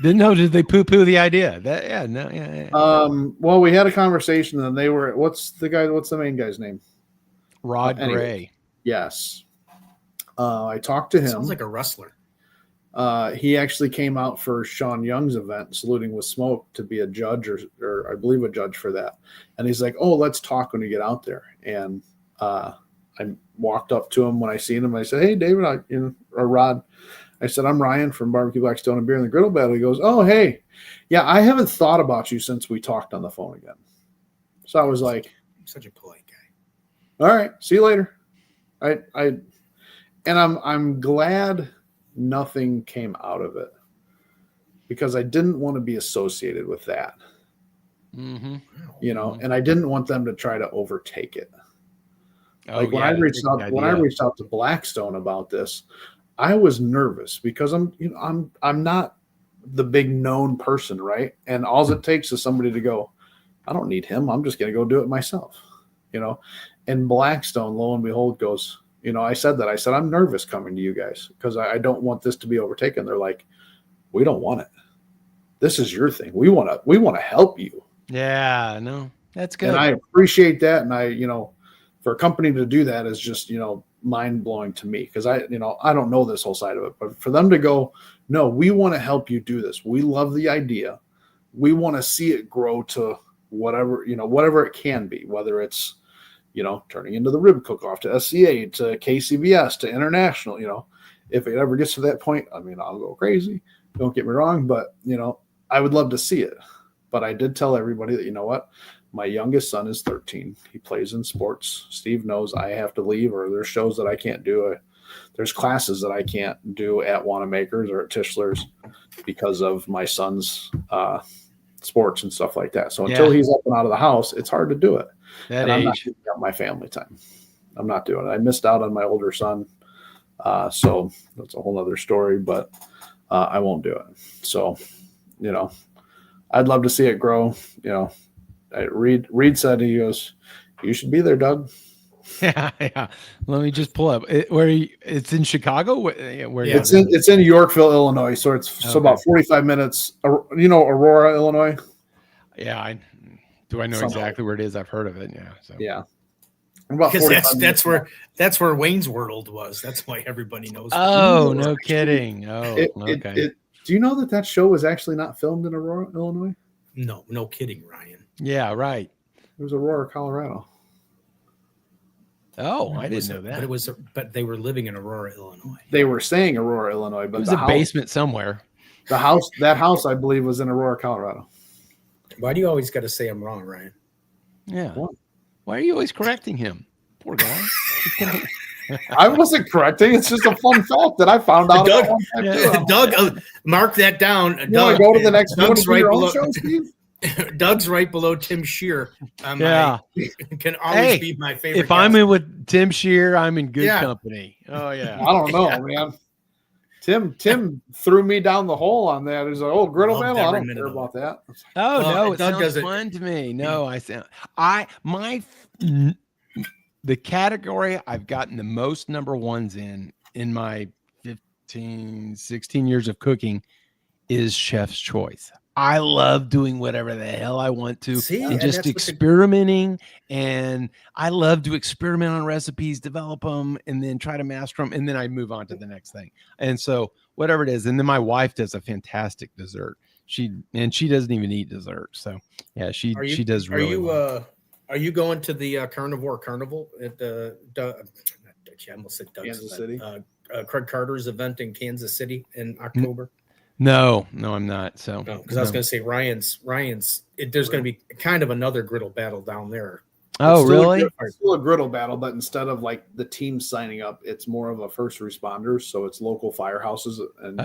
Did they poo-poo the idea? Well, we had a conversation and they were, what's the main guy's name? Rod Gray. Yes. I talked to him. Sounds like a wrestler. He actually came out for Sean Young's event, Saluting with Smoke, to be a judge or I believe a judge for that. And he's like, oh, let's talk when you get out there. And I walked up to him when I seen him. I said, hey, David, or Rod. I said, I'm Ryan from Barbecue Black Stone and Beer and the Griddle Battle. He goes, oh, hey. Yeah, I haven't thought about you since we talked on the phone again. So I was like, such a polite guy. All right, see you later. I'm glad nothing came out of it because I didn't want to be associated with that. Mm-hmm. And I didn't want them to try to overtake it. I reached out to Blackstone about this, I was nervous because I'm not the big known person, right? And all it takes is somebody to go, I don't need him. I'm just going to go do it myself, And Blackstone, lo and behold, goes, I said, I'm nervous coming to you guys because I don't want this to be overtaken. They're like, we don't want it. This is your thing. We want to help you. Yeah, no, that's good. And I appreciate that. And for a company to do that is just, mind blowing to me because I don't know this whole side of it, but for them to go, no, we want to help you do this. We love the idea. We want to see it grow to whatever it can be, whether it's, turning into the Rib Cook-Off to SCA to KCBS to international, if it ever gets to that point, I mean, I'll go crazy. Don't get me wrong, but I would love to see it. But I did tell everybody that, you know what? My youngest son is 13. He plays in sports. Steve knows I have to leave, or there's shows that I can't do. There's classes that I can't do at Wanamaker's or at Tischler's because of my son's sports and stuff like that. So until he's up and out of the house, it's hard to do it. I'm not giving up my family time. I'm not doing it. I missed out on my older son. So that's a whole other story, but I won't do it. So, I'd love to see it grow. Reed said, he goes, "You should be there, Doug." Yeah. Let me just pull up it's in Chicago. Where it's in Yorkville, Illinois. So it's about 45 minutes. Aurora, Illinois. Yeah. I know exactly where it is. I've heard of it. Yeah. So yeah. Because that's where Wayne's World was. That's why everybody knows. Oh, no kidding. Oh, okay. Do you know that show was actually not filmed in Aurora, Illinois? No kidding, Ryan. Yeah, right. It was Aurora, Colorado. Oh, I didn't know that. But they were living in Aurora, Illinois. They were saying Aurora, Illinois, but it was a basement somewhere. That house, I believe, was in Aurora, Colorado. Why do you always got to say I'm wrong, Ryan? Yeah. What? Why are you always correcting him? Poor guy. I wasn't correcting. It's just a fun fact that I found out. Doug, mark that down. Doug, go to the next one. Show, Steve? Doug's right below Tim Shear. Can always be my favorite. If I'm in with Tim Shear, I'm in good company. Oh yeah. I don't know, man. Tim threw me down the hole on that. He's like, griddle battle. I don't care about that. Oh no, it sounds fun to me. No, the category I've gotten the most number ones in my 15, 16 years of cooking is Chef's Choice. I love doing whatever the hell I want to and just experimenting. And I love to experiment on recipes, develop them, and then try to master them. And then I move on to the next thing. And so whatever it is. And then my wife does a fantastic dessert. She doesn't even eat dessert. So yeah, she does really well. Are you going to the Carnivore Carnival at I almost said Doug's Kansas City? Craig Carter's event in Kansas City in October? No, I'm not. So because I was going to say Ryan's. There's going to be kind of another griddle battle down there. Oh, really? It's still a griddle battle, but instead of like the team signing up, it's more of a first responders. So it's local firehouses and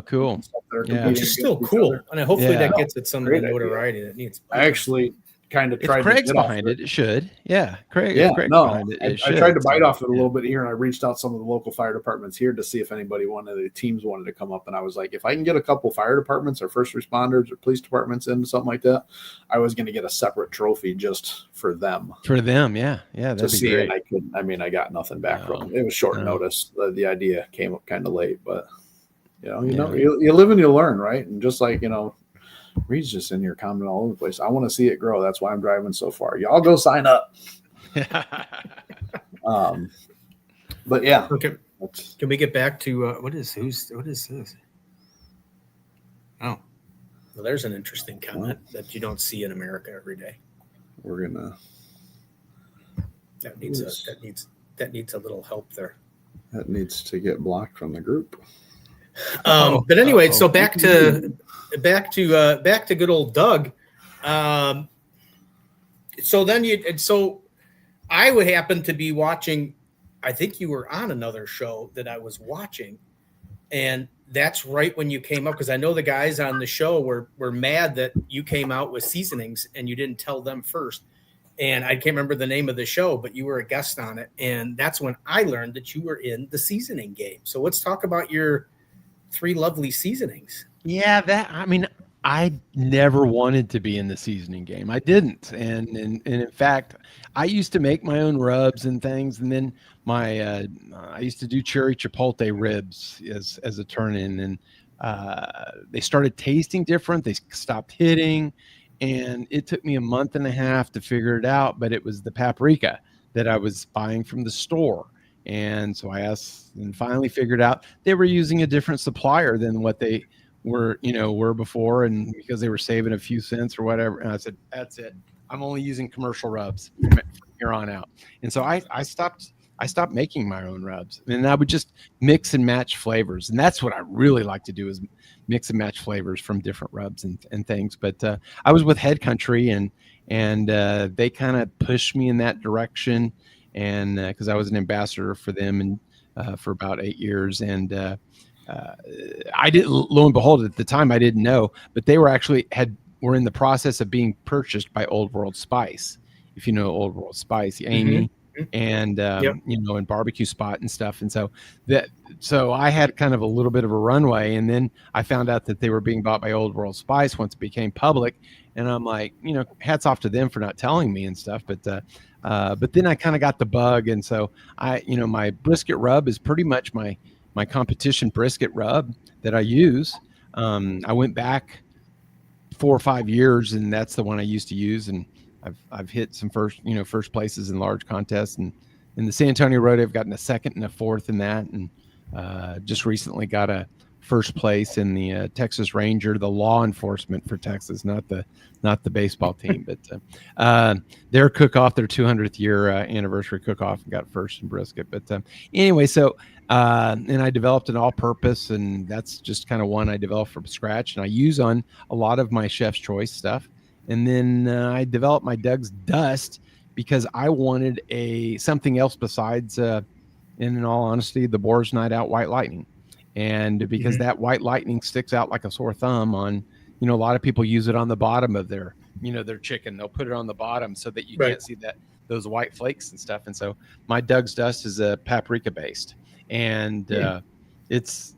cool. Which is still cool, and hopefully that gets it some notoriety that needs. I actually kind of tried Craig's to get behind it. It should. Yeah. Craig's behind it. I tried to bite off it a little bit here, and I reached out some of the local fire departments here to see if anybody, one of the teams, wanted to come up. And I was like, if I can get a couple fire departments or first responders or police departments into something like that, I was going to get a separate trophy just for them. For them, yeah. That'd be great. I got nothing back from them. It was short notice. The idea came up kind of late, but you live and you learn, right? And just like Reed's just in here commenting all over the place. I want to see it grow. That's why I'm driving so far. Y'all go sign up. But yeah. Okay. Can we get back to what is this? Oh, well, there's an interesting comment that you don't see in America every day. We're gonna. That needs a little help there. That needs to get blocked from the group. But anyway, so back to good old Doug. So I would happen to be watching. I think you were on another show that I was watching, and that's right when you came up, because I know the guys on the show were mad that you came out with seasonings and you didn't tell them first. And I can't remember the name of the show, but you were a guest on it, and that's when I learned that you were in the seasoning game. So let's talk about your 3 lovely seasonings. Yeah, I never wanted to be in the seasoning game. I didn't. And in fact, I used to make my own rubs and things. And then I used to do cherry chipotle ribs as a turn-in. And they started tasting different. They stopped hitting. And it took me a month and a half to figure it out. But it was the paprika that I was buying from the store. And so I asked and finally figured out they were using a different supplier than what they were before, and because they were saving a few cents or whatever. And I said, that's it. I'm only using commercial rubs from here on out. And so I stopped I stopped making my own rubs, and I would just mix and match flavors. And that's what I really like to do, is mix and match flavors from different rubs and things. But I was with Head Country, and they kind of pushed me in that direction. And because I was an ambassador for them and for about 8 years. And I didn't, lo and behold, at the time I didn't know, but they were in the process of being purchased by Old World Spice. If you know Old World Spice, Amy, and and Barbecue Spot and stuff. And so I had kind of a little bit of a runway, and then I found out that they were being bought by Old World Spice once it became public. And I'm like, hats off to them for not telling me and stuff. But then I kind of got the bug. And so my brisket rub is pretty much my competition brisket rub that I use. I went back 4 or 5 years, and that's the one I used to use. And I've hit some first places in large contests, and in the San Antonio Rodeo, I've gotten a second and a fourth in that. And just recently got a first place in the Texas Ranger, the law enforcement for Texas, not the baseball team, but their cook-off, their 200th year anniversary cook-off, and got first in brisket. But anyway, so and I developed an all-purpose, and that's just kind of one I developed from scratch, and I use on a lot of my Chef's Choice stuff. And then I developed my Doug's Dust because I wanted something else besides, in all honesty, the Boar's Night Out White Lightning. And because that White Lightning sticks out like a sore thumb on, a lot of people use it on the bottom of their chicken. They'll put it on the bottom so that you can't see those white flakes and stuff. And so my Doug's Dust is paprika based, and it's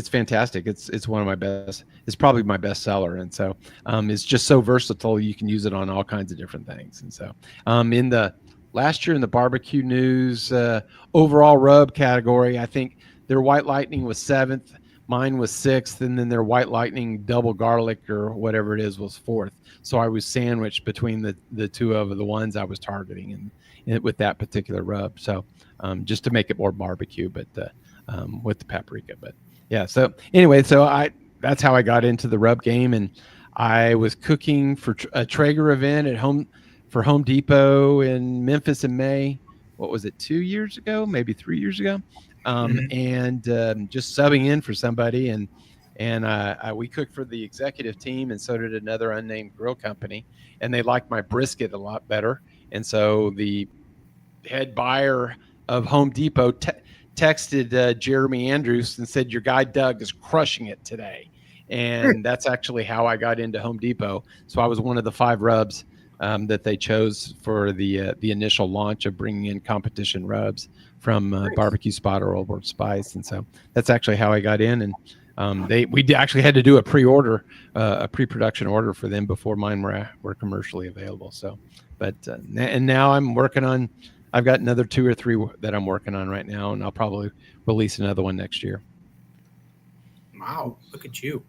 fantastic. It's one of my best. It's probably my best seller. And so it's just so versatile. You can use it on all kinds of different things. And so in the last year in the barbecue news overall rub category, I think their White Lightning was 7th, mine was 6th, and then their White Lightning double garlic or whatever it is was 4th. So I was sandwiched between the two of the ones I was targeting and with that particular rub. So just to make it more barbecue, but with the paprika. But yeah, so anyway, that's how I got into the rub game. And I was cooking for a Traeger event for Home Depot in Memphis in May. What was it, 2 years ago, maybe 3 years ago? And just subbing in for somebody, and we cooked for the executive team, and so did another unnamed grill company, and they liked my brisket a lot better. And so the head buyer of Home Depot texted Jeremy Andrews and said, "Your guy Doug is crushing it today." And that's actually how I got into Home Depot. So I was one of the 5 rubs that they chose for the initial launch of bringing in competition rubs from Barbecue Spot or Old World Spice. And so that's actually how I got in. And we actually had to do a pre-production order for them before mine were commercially available. So, but and now I'm working on, I've got another 2 or 3 that I'm working on right now, and I'll probably release another one next year. Wow, look at you.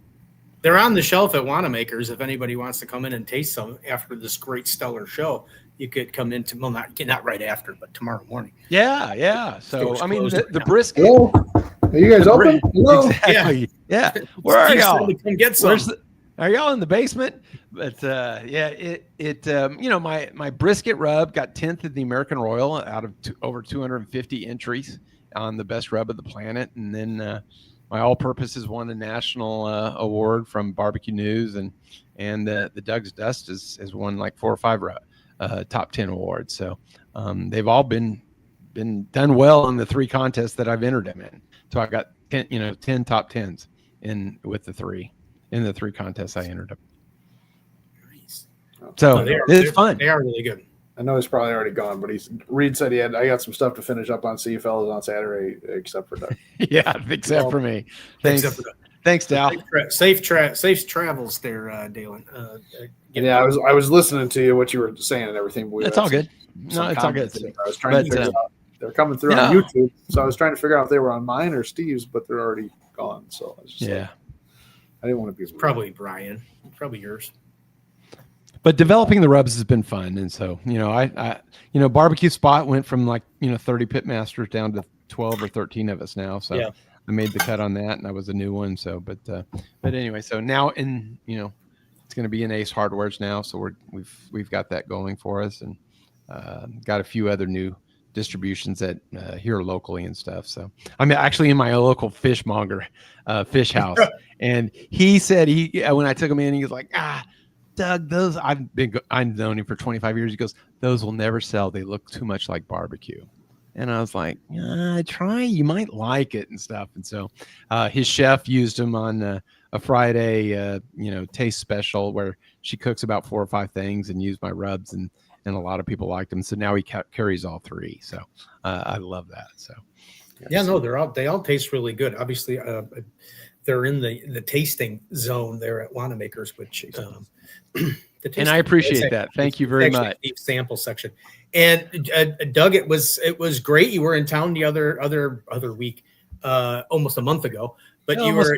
They're on the shelf at Wanamaker's. If anybody wants to come in and taste some after this great stellar show, you could come in not right after, but tomorrow morning. Yeah. So I mean, the brisket. Hello? Are you guys open? Hello? Exactly. Yeah. Where are y'all? Come get some. Are y'all in the basement? But my brisket rub got 10th at the American Royal out of over 250 entries on the best rub of the planet, and then my all-purposes won a national award from Barbecue News, and the Doug's Dust has won like 4 or 5 top 10 awards. So they've all been done well in the 3 contests that I've entered them in. So I got 10 top 10s in the 3 contests I entered them. Nice. So it's fun. They are really good. I know he's probably already gone, but Reed said I got some stuff to finish up on. See you fellas on Saturday, except for Doug. Yeah, except for me. Thanks, Dal. Safe travels there, Dalen. I was listening to you, what you were saying and everything. It's all good. No, it's all good. I was trying to figure out. They're coming through on YouTube, so I was trying to figure out if they were on mine or Steve's, but they're already gone. So I was just I didn't want to be probably Brian, probably yours. But developing the rubs has been fun, and so I Barbecue Spot went from 30 pit masters down to 12 or 13 of us now. So I made the cut on that, and I was a new one. So, but anyway, so now it's going to be in Ace Hardwares now. So we've got that going for us, and got a few other new distributions that here locally and stuff. So I'm actually in my local fishmonger, fish house, and he said when I took him in, he was like, Doug, those I've known him for 25 years. He goes, those will never sell. They look too much like barbecue. And I was like, try, you might like it and stuff. And so his chef used them on a Friday, taste special where she cooks about 4 or 5 things and used my rubs, and a lot of people liked them. So now he carries all 3. So I love that. So yeah, no, they all taste really good. Obviously, they're in the tasting zone there at Wanamaker's, which and I appreciate that. Thank you very much. Deep sample section. And Doug, it was great. You were in town the other week, almost a month ago. But you were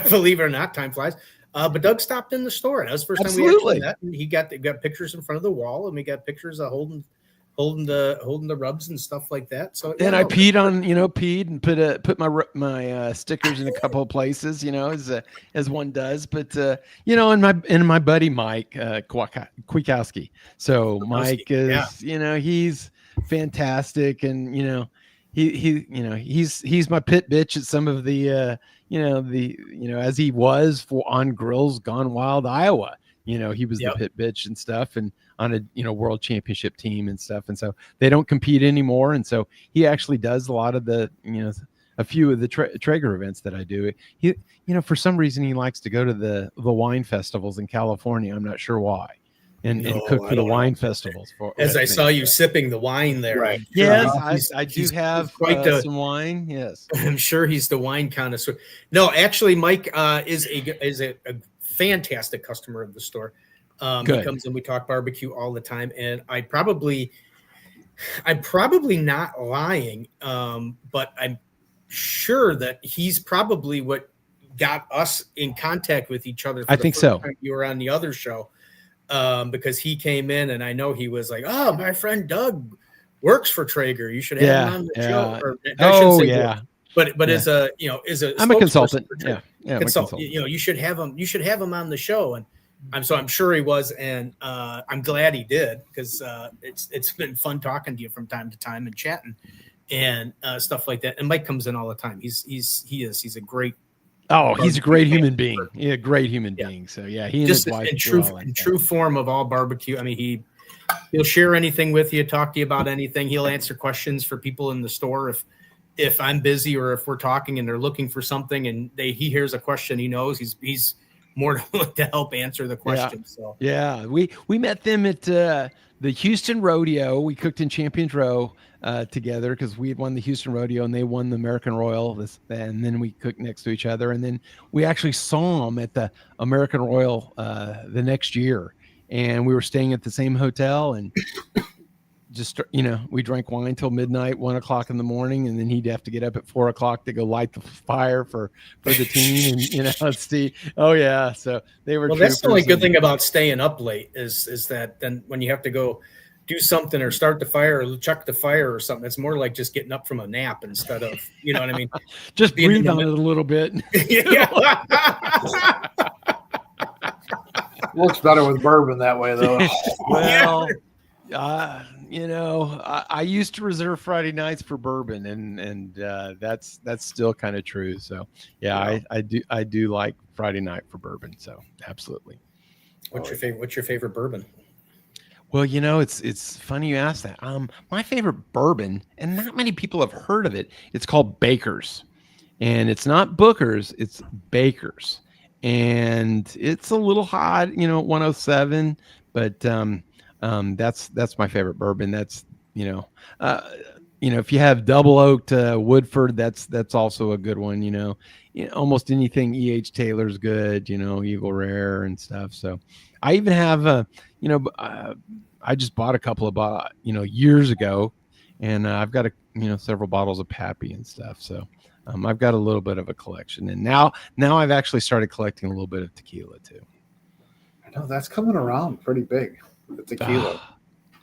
believe it or not, time flies. But Doug stopped in the store, and that was the first time we actually met. And he got pictures in front of the wall, and we got pictures of holding the rubs and stuff like that. So and I peed and put my stickers in a couple of places, as one does. But and my buddy Mike Kwiatkowski. So Mike is he's fantastic, and he's my pit bitch at some of the as he was on Grills Gone Wild Iowa. He was the pit bitch and stuff, and on a world championship team and stuff. And so they don't compete anymore. And so he actually does a lot of the, a few of the Traeger events that I do. He, for some reason he likes to go to the wine festivals in California. I'm not sure why. And cook for the wine festivals. As I saw you sipping the wine there. Right. Yes, I do have some wine. Yes. I'm sure he's the wine connoisseur. No, actually, Mike is a fantastic customer of the store. He comes in, we talk barbecue all the time, and I'm probably not lying, but I'm sure that he's probably what got us in contact with each other. I think so. You were on the other show, because he came in, and I know he was like, "Oh, my friend Doug works for Traeger. You should have him on the show." Or, But as a I'm a consultant. Consultant. You should have him. You should have him on the show, and I'm sure he was, and I'm glad he did, because it's been fun talking to you from time to time and chatting and stuff like that. And Mike comes in all the time. He's a great. Oh, he's a great human being. Yeah, great human being. So he and just his wife in true form of all barbecue. I mean, he'll share anything with you, talk to you about anything. He'll answer questions for people in the store if I'm busy, or if we're talking and they're looking for something and he hears a question he knows, he's more than willing to help answer the question. We met them at the Houston Rodeo. We cooked in Champions Row together because we had won the Houston Rodeo and they won the American Royal. And then we cooked next to each other. And then we actually saw them at the American Royal the next year. And we were staying at the same hotel, and just, we drank wine till midnight, 1:00 in the morning, and then he'd have to get up at 4:00 to go light the fire for the team. And see, so they were. Well, that's the only good thing about staying up late is that then when you have to go do something or start the fire or check the fire or something, it's more like just getting up from a nap instead of, you know what I mean? Just breathe on it a little bit. Looks better with bourbon that way, though. Well, I used to reserve Friday nights for bourbon, and that's still kind of true. So I do like Friday night for bourbon. So absolutely. What's your favorite bourbon? Well, it's funny you ask that. My favorite bourbon, and not many people have heard of it. It's called Baker's, and it's not Booker's. It's Baker's, and it's a little hot, 107, but that's my favorite bourbon. That's if you have double oaked Woodford, that's also a good one. Almost anything E.H. Taylor's good. Eagle Rare and stuff. So I even have I just bought a couple of years ago, and I've got several bottles of Pappy and stuff. So I've got a little bit of a collection, and now I've actually started collecting a little bit of tequila too. I know that's coming around pretty big. The tequila.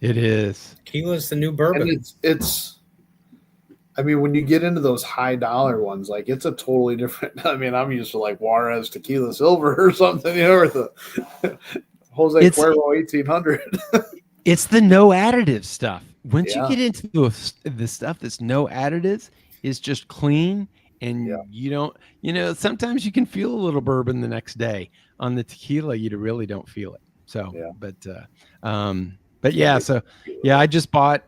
It is. Tequila is the new bourbon. And it's I mean, when you get into those high dollar ones, like it's a totally different. I mean, I'm used to like Juarez Tequila Silver or something, or the Jose Cuervo 1800. It's the no additive stuff. once you get into the stuff that's no additives, it's just clean, and you don't, sometimes you can feel a little bourbon the next day. On the tequila, you really don't feel it. So, but yeah, so yeah, I just bought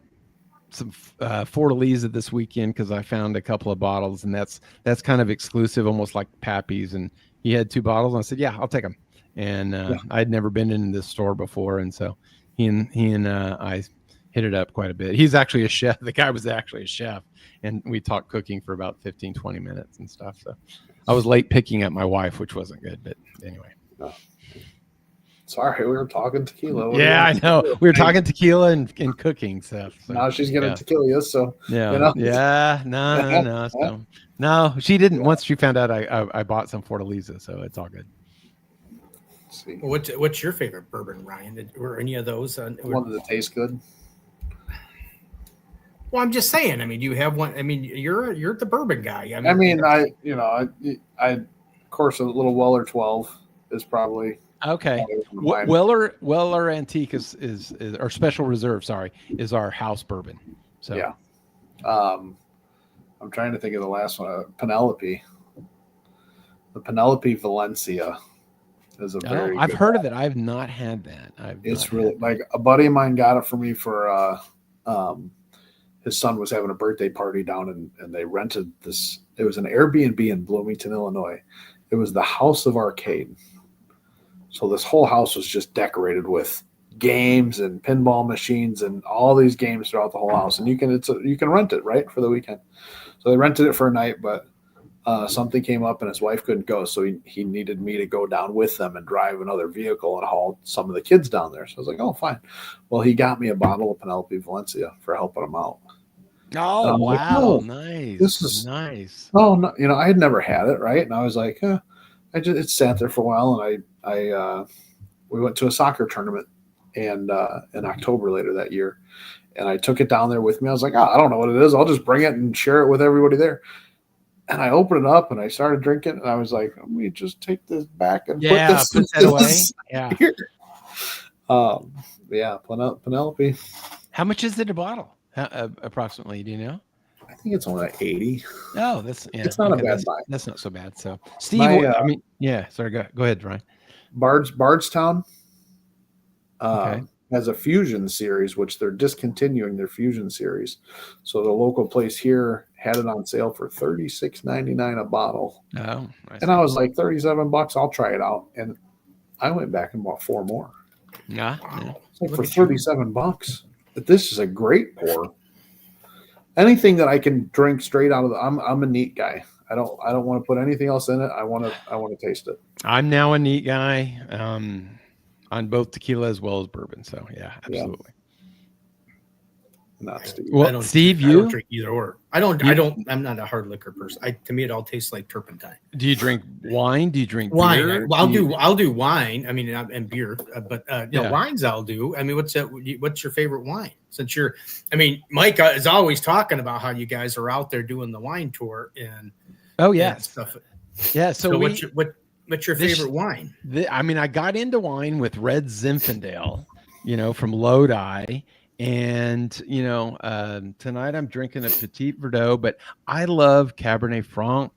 some Fortaleza this weekend because I found a couple of bottles, and that's kind of exclusive, almost like Pappy's. And he had 2 bottles, and I said, yeah, I'll take them. And I'd never been in this store before, and so he and I hit it up quite a bit. He's actually a chef. The guy was actually a chef, and we talked cooking for about 15-20 minutes and stuff. So I was late picking up my wife, which wasn't good, but anyway. Oh. Sorry, we were talking tequila. I know. We were talking tequila and cooking stuff. So. Now she's getting tequila, so no, she didn't. Once she found out I bought some Fortaleza, so it's all good. Let's see. What's your favorite bourbon, Ryan? Were any of those? One that tastes good. Well, I'm just saying. I mean, you have one. I mean, you're the bourbon guy. I of course, a little Weller 12 is probably. Okay. Weller Antique is or Special Reserve, is our house bourbon. So yeah. I'm trying to think of the last one. Penelope. The Penelope Valencia is a very. I've heard of it. I've not had that. It's really like a buddy of mine got it for me for his son was having a birthday party down and they rented this. It was an Airbnb in Bloomington, Illinois. It was the House of Arcade. So this whole house was just decorated with games and pinball machines and all these games throughout the whole house. And you can rent it, right, for the weekend. So they rented it for a night, but something came up and his wife couldn't go. So he needed me to go down with them and drive another vehicle and haul some of the kids down there. So I was like, oh, fine. Well, he got me a bottle of Penelope Valencia for helping him out. Oh, wow. Like, oh, nice. This is nice. Oh, no, I had never had it, right? And I was like, it sat there for a while, and we went to a soccer tournament and in October later that year, and I took it down there with me. I was like, I don't know what it is. I'll just bring it and share it with everybody there. And I opened it up and I started drinking, and I was like, let me just take this back and put that away. Here. Penelope. How much is it a bottle? Approximately, do you know? I think it's only like 80. Oh, it's not a bad buy. That's not so bad. So, Steve, sorry, go ahead, Ryan. Bardstown has a Fusion series, which they're discontinuing their Fusion series. So the local place here had it on sale for $36.99 a bottle. Oh, and I was like, $37. I'll try it out. And I went back and bought 4 more. Yeah. It's like for $37. But this is a great pour. Anything that I can drink straight out of I'm a neat guy. I don't want to put anything else in it. I want to taste it. I'm now a neat guy on both tequila as well as bourbon. So yeah, absolutely. Not Steve. Well, Steve, I don't drink either or. I'm not a hard liquor person. To me, it all tastes like turpentine. Do you drink wine? Do you drink wine? Beer? I'll do wine. I mean, and beer, but wines I'll do. I mean, what's your favorite wine? Since Mike is always talking about how you guys are out there doing the wine tour and stuff. Yeah. So what's your favorite wine? I got into wine with Red Zinfandel, from Lodi. And, tonight I'm drinking a Petit Verdot, but I love Cabernet Franc.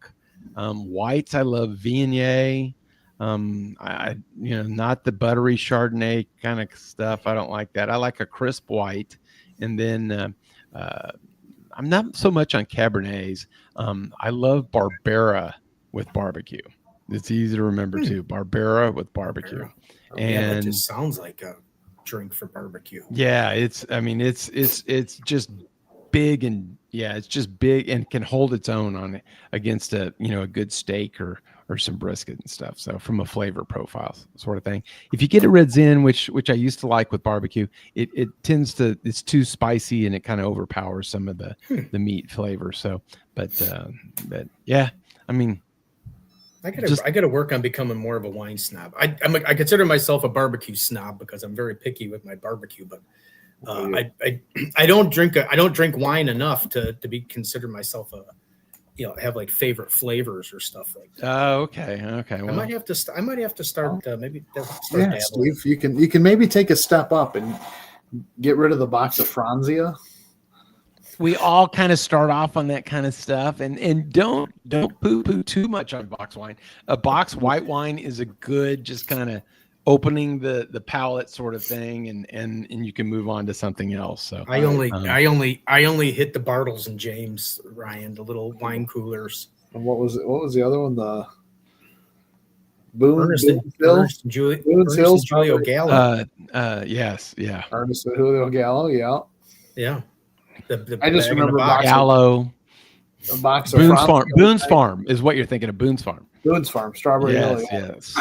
Whites, I love Viognier. Not the buttery Chardonnay kind of stuff. I don't like that. I like a crisp white. And then I'm not so much on Cabernets. I love Barbera with barbecue. It's easy to remember too. Barbera with barbecue. And it just sounds like a drink for barbecue. Yeah, it's just big, and it's just big and can hold its own on it against a good steak or some brisket and stuff. So from a flavor profile sort of thing. If you get a Red Zin, which I used to like with barbecue, it's too spicy and it kind of overpowers some of the meat flavor. So, but yeah, I mean, I gotta work on becoming more of a wine snob. I consider myself a barbecue snob because I'm very picky with my barbecue, but I don't drink wine enough to be consider myself have like favorite flavors or stuff like that. Oh, okay. Well, I might have to start maybe. Steve, you can maybe take a step up and get rid of the box of Franzia we all kind of start off on that kind of stuff, and don't poo-poo too much on box wine. A box white wine is a good, just kind of opening the palate sort of thing, and you can move on to something else. So I only hit the Bartles and James, Ryan, the little wine coolers. And what was it? What was the other one? The Boone, Ernest and Julio Gallo. Yes, yeah. Ernest and Julio Gallo, yeah. Yeah. I just remember Gallo. A box Boone's of Farm. Boone's Farm is what you're thinking of. Boone's Farm. Boone's Farm, strawberry. Yes.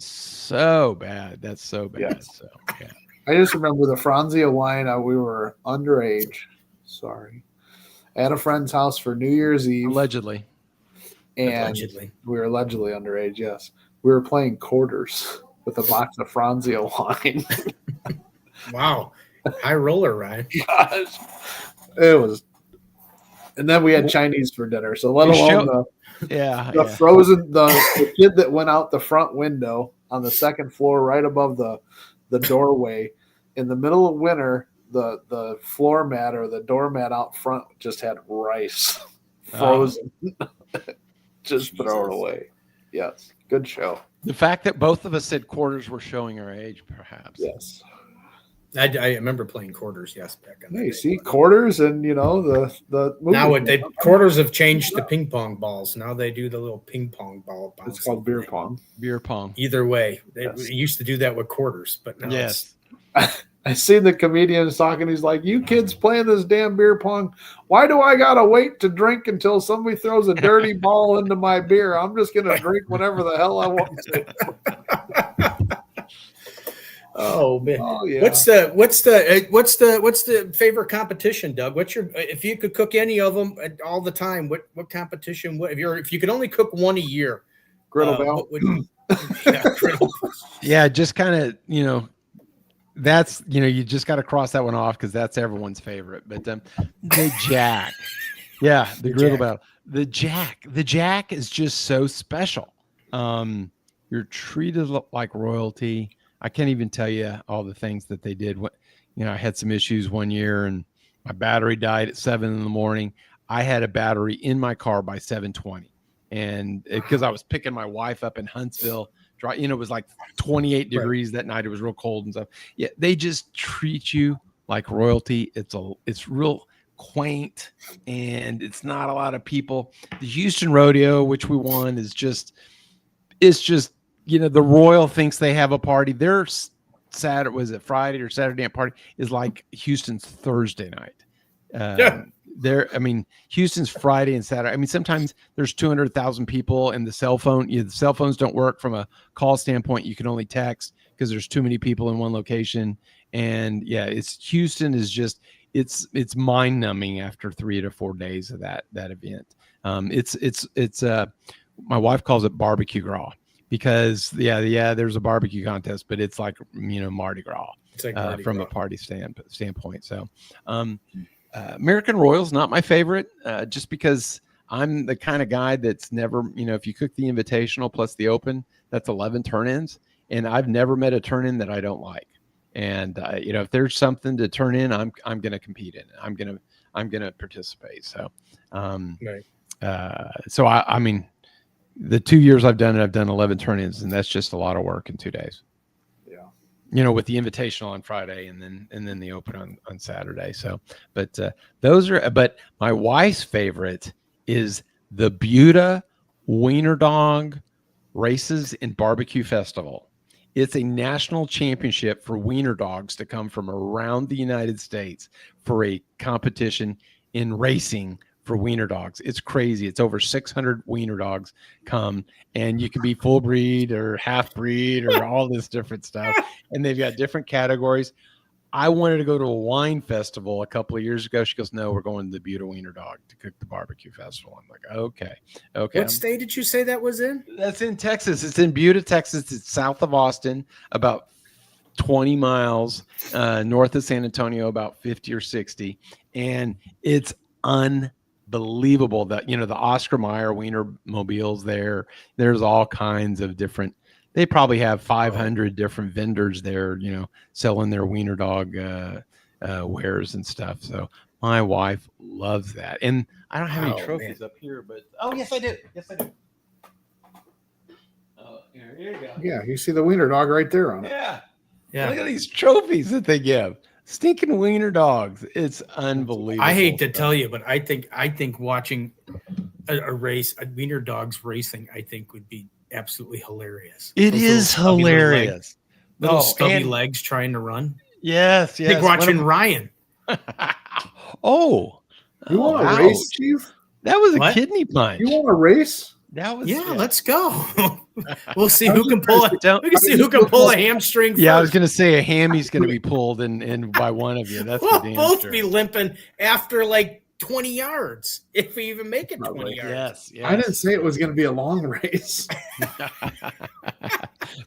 So bad. That's so bad. Yes. So yeah. I just remember the Franzia wine. We were underage. Sorry. At a friend's house for New Year's Eve. Allegedly. And we were allegedly underage, yes. We were playing quarters with a box of Franzia wine. Wow. High roller, Ryan. Gosh. It was. And then we had Chinese for dinner. So let alone frozen, the kid that went out the front window on the second floor right above the doorway in the middle of winter, the floor mat or the doormat out front just had rice frozen. Just throw it away. Yes. Good show. The fact that both of us said quarters were showing our age, perhaps. Yes. I remember playing quarters, yes, back in the day. See, quarters and, the now quarters have changed to ping pong balls. Now they do the little ping pong ball. It's called beer pong. Beer pong. Either way. They used to do that with quarters, but now yes. I seen the comedians talking. He's like, "You kids playing this damn beer pong. Why do I gotta wait to drink until somebody throws a dirty ball into my beer? I'm just gonna drink whenever the hell I want to." Oh man! Oh, yeah. What's the favorite competition, Doug? If you could cook any of them all the time? What competition? If you could only cook one a year? Griddle Bell. Yeah, just kind of that's you just got to cross that one off because that's everyone's favorite. But the Jack, yeah, the Griddle Bell, the Jack is just so special. You're treated like royalty. I can't even tell you all the things that they did. I had some issues one year and my battery died at 7 a.m. I had a battery in my car by 7:20, and because I was picking my wife up in Huntsville. It was like 28 degrees that night. It was real cold and stuff. Yeah, they just treat you like royalty. It's real quaint, and it's not a lot of people. The Houston Rodeo, which we won, it's just the Royal thinks they have a party. Their Saturday, was it Friday or Saturday night party, is like Houston's Thursday night. Houston's Friday and Saturday. Sometimes there's 200,000 people, and the cell phones don't work from a call standpoint. You can only text because there's too many people in one location. And Houston is just, it's mind numbing after 3 to 4 days of that event. It's my wife calls it barbecue gras because there's a barbecue contest, but it's like, Mardi Gras, from a party standpoint. So, American Royal's not my favorite, just because I'm the kind of guy that's never, if you cook the Invitational plus the Open, that's 11 turn-ins, and I've never met a turn-in that I don't like. And if there's something to turn in, I'm going to compete in it. I'm going to participate. So, the 2 years I've done it, I've done 11 turn-ins, and that's just a lot of work in 2 days. With the Invitational on Friday and then the Open on Saturday. So, but my wife's favorite is the Buda Wiener Dog Races and Barbecue Festival. It's a national championship for wiener dogs to come from around the United States for a competition in racing for wiener dogs. It's crazy. It's over 600 wiener dogs come, and you can be full breed or half breed or all this different stuff. And they've got different categories. I wanted to go to a wine festival a couple of years ago. She goes, "No, we're going to the Buda Wiener Dog to cook the barbecue festival." I'm like, okay. What state did you say that was in? That's in Texas. It's in Buda, Texas. It's south of Austin, about 20 miles north of San Antonio, about 50 or 60. And it's unbelievable that, the Oscar Mayer Wiener mobiles there. There's all kinds of different. They probably have 500 different vendors there, selling their wiener dog wares and stuff. So, My wife loves that. And I don't have any Oh, trophies up here, but yes, I do. Yes, I do. Oh, here you go. Yeah, you see the wiener dog right there on it. Yeah. Yeah. Look at these trophies that they give. Stinking wiener dogs. It's unbelievable. I hate to tell you, but I think watching a race, a wiener dogs racing, I think would be absolutely hilarious. It is hilarious. Little stubby legs trying to run. Yes, yes. I think watching Ryan. You want to race, Chief? That was a kidney punch. You want to race? That was let's go. We'll see who can pull it. We can see who can pull a hamstring first. Yeah, I was going to say a hammy's going to be pulled in by one of you. That's we'll both be limping after like 20 yards, if we even make it 20 yards. Yes. I didn't say it was going to be a long race.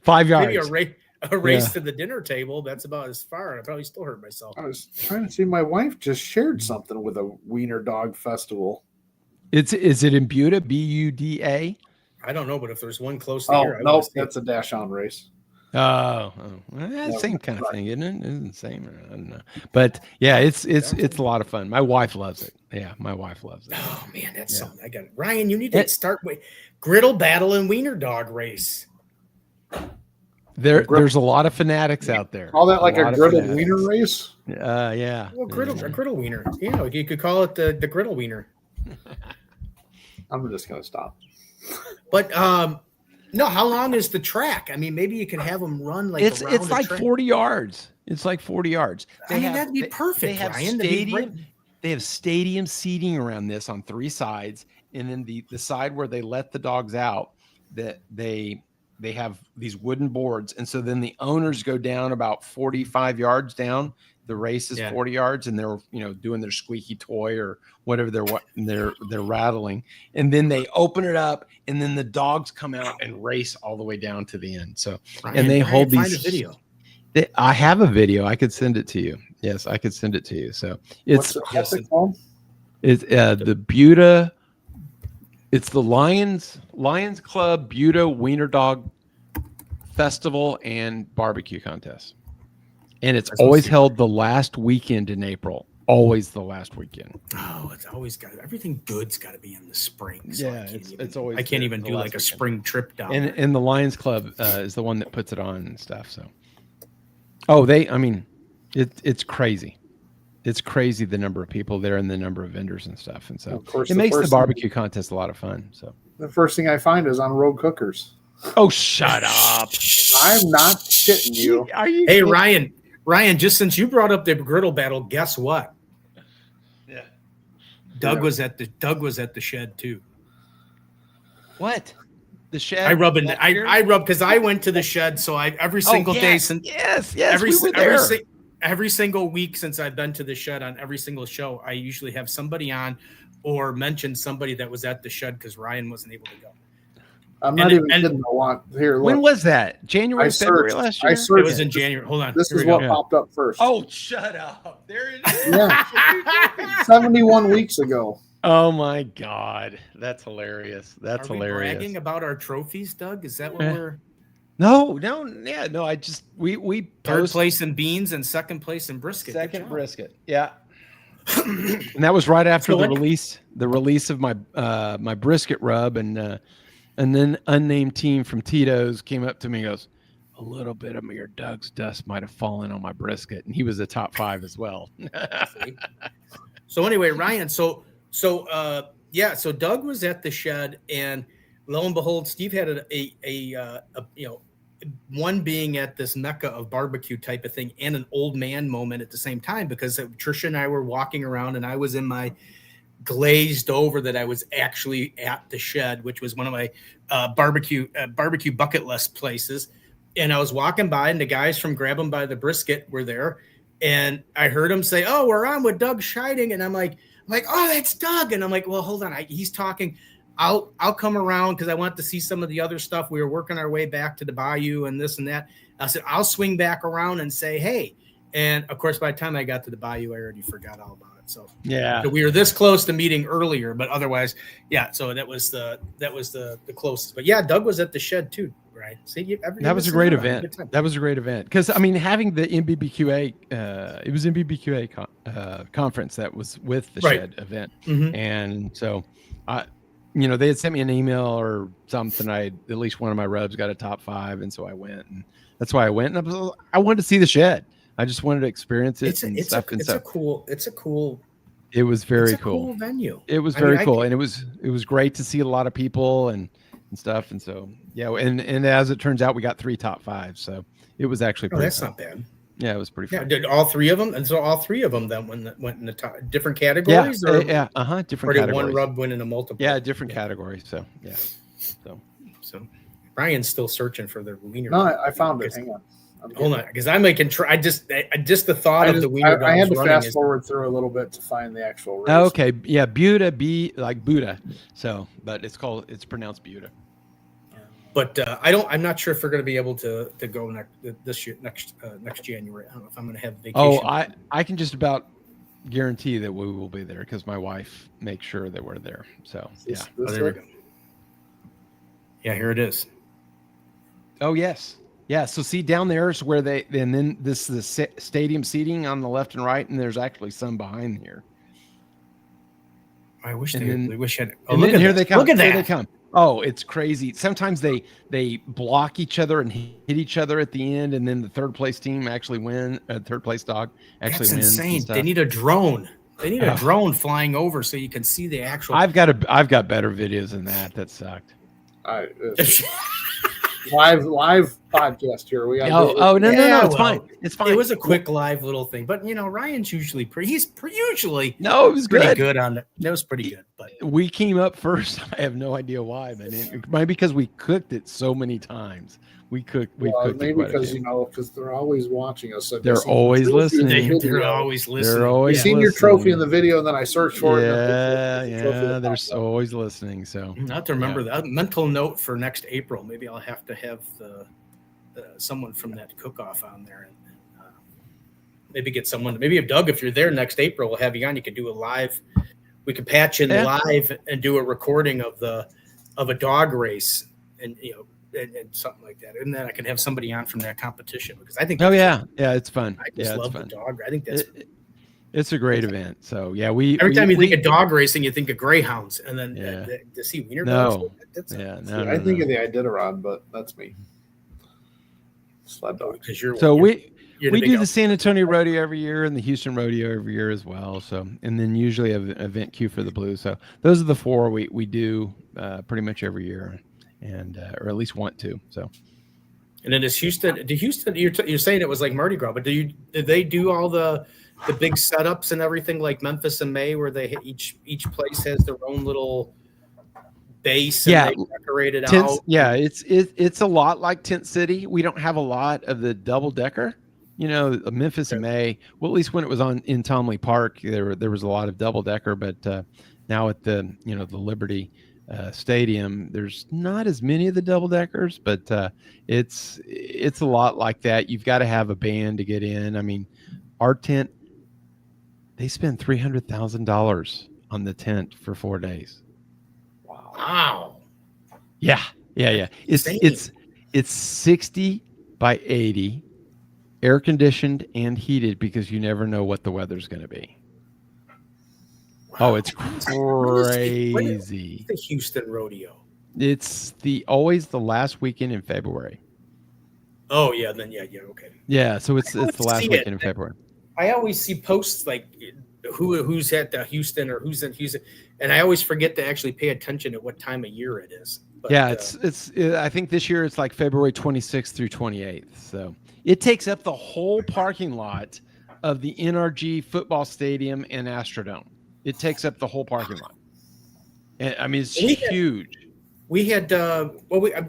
5 yards. Maybe a race to the dinner table. That's about as far. I probably still hurt myself. I was trying to see. My wife just shared something with a wiener dog festival. Is it in Buda? Buda? I don't know, but if there's one close to here, no, that's a dash on race. Well, same kind of thing, isn't it? Isn't the same? I don't know, but yeah, it's a lot of fun. My wife loves it. Yeah, my wife loves it. Oh man, that's something I got. Ryan, you need to start with griddle battle and wiener dog race. There's a lot of fanatics out there. Call that like a griddle wiener race? Yeah. Well, a griddle wiener. Yeah, you could call it the griddle wiener. I'm just gonna stop. But no, how long is the track? I mean, maybe you can have them run like it's like 40 yards. It's like 40 yards. That'd be perfect. They have Ryan, they have stadium seating around this on 3 sides, and then the side where they let the dogs out, that they have these wooden boards, and so then the owners go down about 45 yards down. The race is 40 yards, and they're doing their squeaky toy or whatever they're rattling, and then they open it up, and then the dogs come out and race all the way down to the end. So and they hold these. Find a video. I have a video. I could send it to you. Yes, I could send it to you. So what's it called? It's the Buda. It's the Lions Club Buda Wiener Dog Festival and Barbecue Contest. And it's always held the last weekend in April. Always the last weekend. Oh, it's always everything good's got to be in the spring. So yeah, it's always. I can't even do like a spring trip down. And the Lions Club is the one that puts it on and stuff. So, it's crazy. It's crazy the number of people there and the number of vendors and stuff. And so, of course, it makes the barbecue contest a lot of fun. So, the first thing I find is on Road Cookers. Oh, shut up! I'm not shitting you. Are you? Hey, Ryan, just since you brought up the griddle battle, guess what? Yeah. Doug was at the shed too. What? The shed? I rub because I went to the shed, so every single day since every single week since I've been to the shed on every single show, I usually have somebody on or mention somebody that was at the shed because Ryan wasn't able to go. I'm not even kidding. Here, look. When was that? January, February last year? It was in January. Hold on. This is what popped up first. Oh, shut up. There it is. Yeah. 71 weeks ago. Oh, my God. That's hilarious. That's hilarious. Bragging about our trophies, Doug? Is that what we're... No. Yeah, no, I just... We third place in beans and second place in brisket. Second brisket. Yeah. And that was right after the release of my my brisket rub, and then unnamed team from Tito's came up to me and goes, a little bit of your Doug's dust might have fallen on my brisket. And he was a top 5 as well. So anyway, Ryan, so Doug was at the shed, and lo and behold, Steve had a one being at this mecca of barbecue type of thing and an old man moment at the same time, because Trisha and I were walking around and I was in my glazed over that I was actually at the shed, which was one of my barbecue bucket list places. And I was walking by, and the guys from Grab 'em by the Brisket were there, and I heard him say, "Oh, we're on with Doug Scheiding," and I'm like, "Oh, that's Doug." And I'm like, "Well, hold on, he's talking. I'll come around because I want to see some of the other stuff. We were working our way back to the bayou and this and that." I said, "I'll swing back around and say hey." And of course, by the time I got to the bayou, I already forgot all about it. So yeah, we were this close to meeting earlier, but otherwise, yeah. So that was the closest. But yeah, Doug was at the shed too. right? See, that was a great event. That was a great event because I mean, having the MBBQA, it was MBBQA conference that was with the Shed event, and so they had sent me an email or something. At least one of my rubs got a top 5, and so I went, and that's why I went. And I wanted to see the Shed. I just wanted to experience it. It's a cool. It was very cool venue. It was very cool, and it was great to see a lot of people and stuff. And so and as it turns out, we got 3 top 5s, so it was actually pretty that's fun. not bad. Yeah, it was pretty fun. Yeah, did all 3 of them? And so all 3 of them then went in the top, different categories? Different or did categories. One rub win in a multiple? Yeah, different categories. So yeah. So Ryan's still searching for the wiener. No, I found it. Hang on. Hold on, because I'm making try. Just the thought of the wiener. I had to fast forward through a little bit to find the actual race. Okay, yeah, Buda, like Buddha. So, but it's pronounced Buda. But I'm not sure if we're going to be able to go next January. I don't know if I'm going to have vacation. Oh, I can just about guarantee that we will be there because my wife makes sure that we're there. So yeah, there we go. Yeah, here it is. Oh yes, yeah. So see down there is where and then this is the stadium seating on the left and right, and there's actually some behind here. I wish they wish had. Oh, look at here they come. Look at that. Here they come. Oh, it's crazy. Sometimes they block each other and hit each other at the end, and then the third place team actually win. Third place dog actually wins. That's insane. They need a drone. They need a drone flying over so you can see the actual. I've got better videos than that. That sucked. Live podcast here. We no, it's fine. It's fine. It was a quick live little thing, but Ryan's usually usually no, it was pretty good on it. That was pretty good, but we came up first. I have no idea why, but it might be because we cooked it so many times. We cooked maybe because because they're always watching us. So they're always listening. They're always listening. They're always seen your trophy in the video, and then I searched for it. Yeah, they're always listening. So not to remember that mental note for next April. Maybe I'll have to have someone from that cook-off on there, and maybe get someone. Maybe if Doug, if you're there next April, we'll have you on. You could do a live. We could patch in live and do a recording of a dog race, and and something like that, and then I can have somebody on from that competition because I think. It's fun. I just love the dog. I think it's a great event. So yeah, every time you think of dog racing, you think of greyhounds, and then to see wiener dogs. I think of the Iditarod, but that's me. Sled dog. We do the San Antonio Rodeo every year and the Houston Rodeo every year as well. So and then usually an event queue for the Blues. So those are the 4 we do pretty much every year. And or at least want to. So, and then is Houston? You're saying it was like Mardi Gras, but did they do all the big setups and everything like Memphis and May, where they each place has their own little base? And they decorate it out. Yeah, it's a lot like Tent City. We don't have a lot of the double decker. Memphis and May. Well, at least when it was in Tomley Park, there was a lot of double decker, but now at the the Liberty Stadium, there's not as many of the double deckers, but it's a lot like that. You've got to have a band to get in. I mean, our tent, they spend $300,000 on the tent for 4 days. Wow. Yeah. It's 60 by 80, air conditioned and heated because you never know what the weather's going to be. Wow. Oh, it's crazy. What is the Houston Rodeo? It's always the last weekend in February. Oh yeah, then okay. Yeah, so it's the last weekend in February. I always see posts like who's at the Houston or who's in Houston, and I always forget to actually pay attention to what time of year it is. But, it's I think this year it's like February 26th through 28th. So it takes up the whole parking lot of the NRG football stadium and Astrodome. It takes up the whole parking lot. And, I mean, it's huge. We had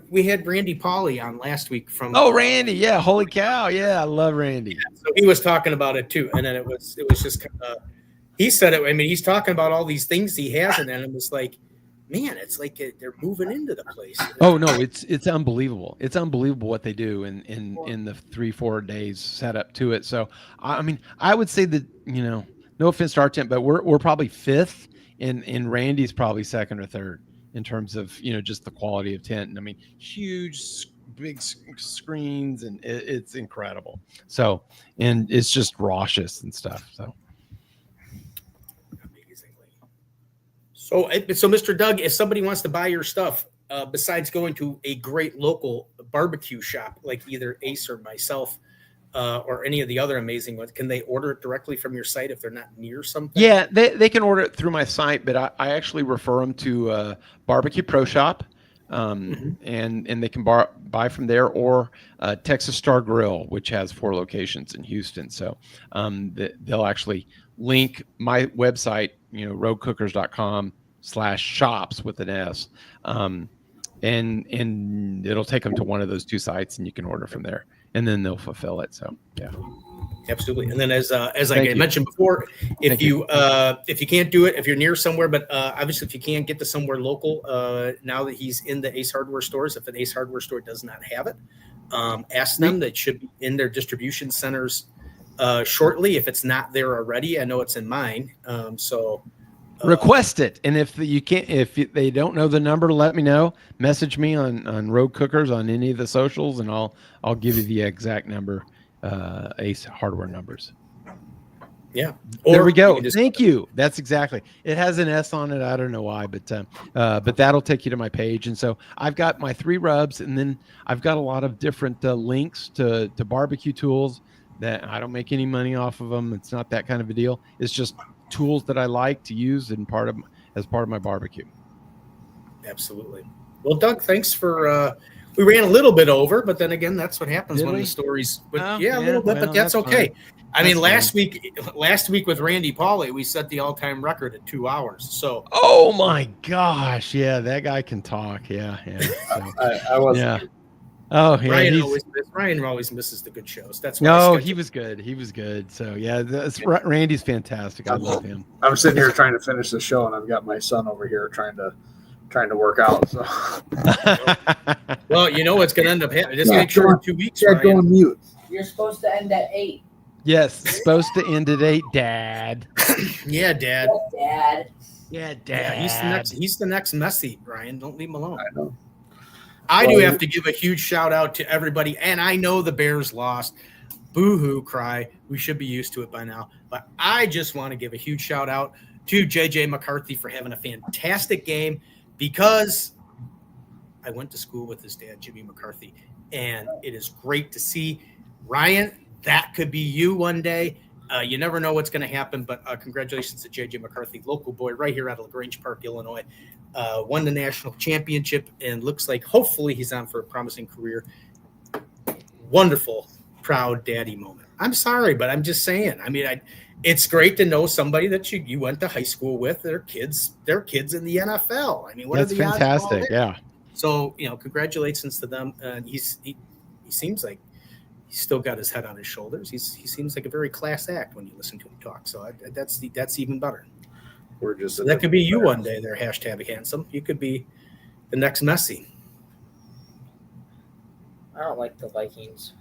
we had Randy Pauly on last week from. Oh, Randy! Yeah, holy cow! Yeah, I love Randy. Yeah, so he was talking about it too, and then it was just kind of. He said it. I mean, he's talking about all these things he has, and then it was like, man, it's like they're moving into the place. Oh no, it's unbelievable. It's unbelievable what they do in the 3-4 days set up to it. So I mean, I would say that no offense to our tent, but we're probably 5th, and Randy's probably 2nd or 3rd in terms of just the quality of tent. And I mean, huge big screens, and it's incredible. So, and it's just raucous and stuff. So. So, Mr. Doug, if somebody wants to buy your stuff, besides going to a great local barbecue shop like either Ace or myself, or any of the other amazing ones, can they order it directly from your site if they're not near something? Yeah, they can order it through my site, but I actually refer them to Barbecue Pro Shop, and they can buy from there, or Texas Star Grill, which has 4 locations in Houston. So they'll actually link my website, roadcookers.com/shops with an S. And it'll take them to one of those 2 sites, and you can order from there, and then they'll fulfill it. So, yeah. Absolutely. And then as I mentioned before, if you can't do it, if you're near somewhere, but obviously if you can't get to somewhere local, now that he's in the Ace Hardware stores, if an Ace Hardware store does not have it, ask them. That should be in their distribution centers shortly. If it's not there already, I know it's in mine. Request it, and if they don't know the number, let me know. Message me on Road Cookers on any of the socials, and I'll give you the exact number, Ace Hardware numbers. Yeah, there we go. Thank you. That's exactly. It has an S on it. I don't know why, but that'll take you to my page. And so I've got my 3 rubs, and then I've got a lot of different links to barbecue tools that I don't make any money off of them. It's not that kind of a deal. It's just tools that I like to use as part of my barbecue. Absolutely. Well, Doug, thanks for we ran a little bit over, but then again, that's what happens when the stories. But a little bit, but that's okay. Fine. I mean, last week with Randy Pauly, we set the all-time record at 2 hours. So. Oh my gosh! Yeah, that guy can talk. Yeah. So, I was. Yeah. Oh, yeah. Ryan always misses the good shows. That's why he was good. He was good. So yeah, Randy's fantastic. I love him. I'm sitting here trying to finish the show, and I've got my son over here trying to work out. So. Well, what's going to end up happening. Just make sure in 2 weeks. Yeah, go on mute. You're supposed to end at 8. Yes, supposed to end at 8, Dad. Yeah, Dad. Dad. Yeah, Dad. Yeah, he's the next Messi, Brian. Don't leave him alone. I know. I do have to give a huge shout out to everybody, and I know the Bears lost. Boo-hoo cry. We should be used to it by now. But I just want to give a huge shout out to JJ McCarthy for having a fantastic game, because I went to school with his dad, Jimmy McCarthy, and it is great to see. Ryan, that could be you one day. You never know what's going to happen, but congratulations to JJ McCarthy, local boy right here out of LaGrange Park, Illinois. Won the national championship, and looks like hopefully he's on for a promising career. Wonderful, proud daddy moment. I'm sorry, but I'm just saying. I mean, it's great to know somebody that you went to high school with. Their kids in the NFL. I mean, what that's are the odds? Fantastic, yeah. So congratulations to them. And he seems like he's still got his head on his shoulders. He seems like a very class act when you listen to him talk. So that's even better. We're just that could be you one day there, #handsome. You could be the next Messi. I don't like the Vikings.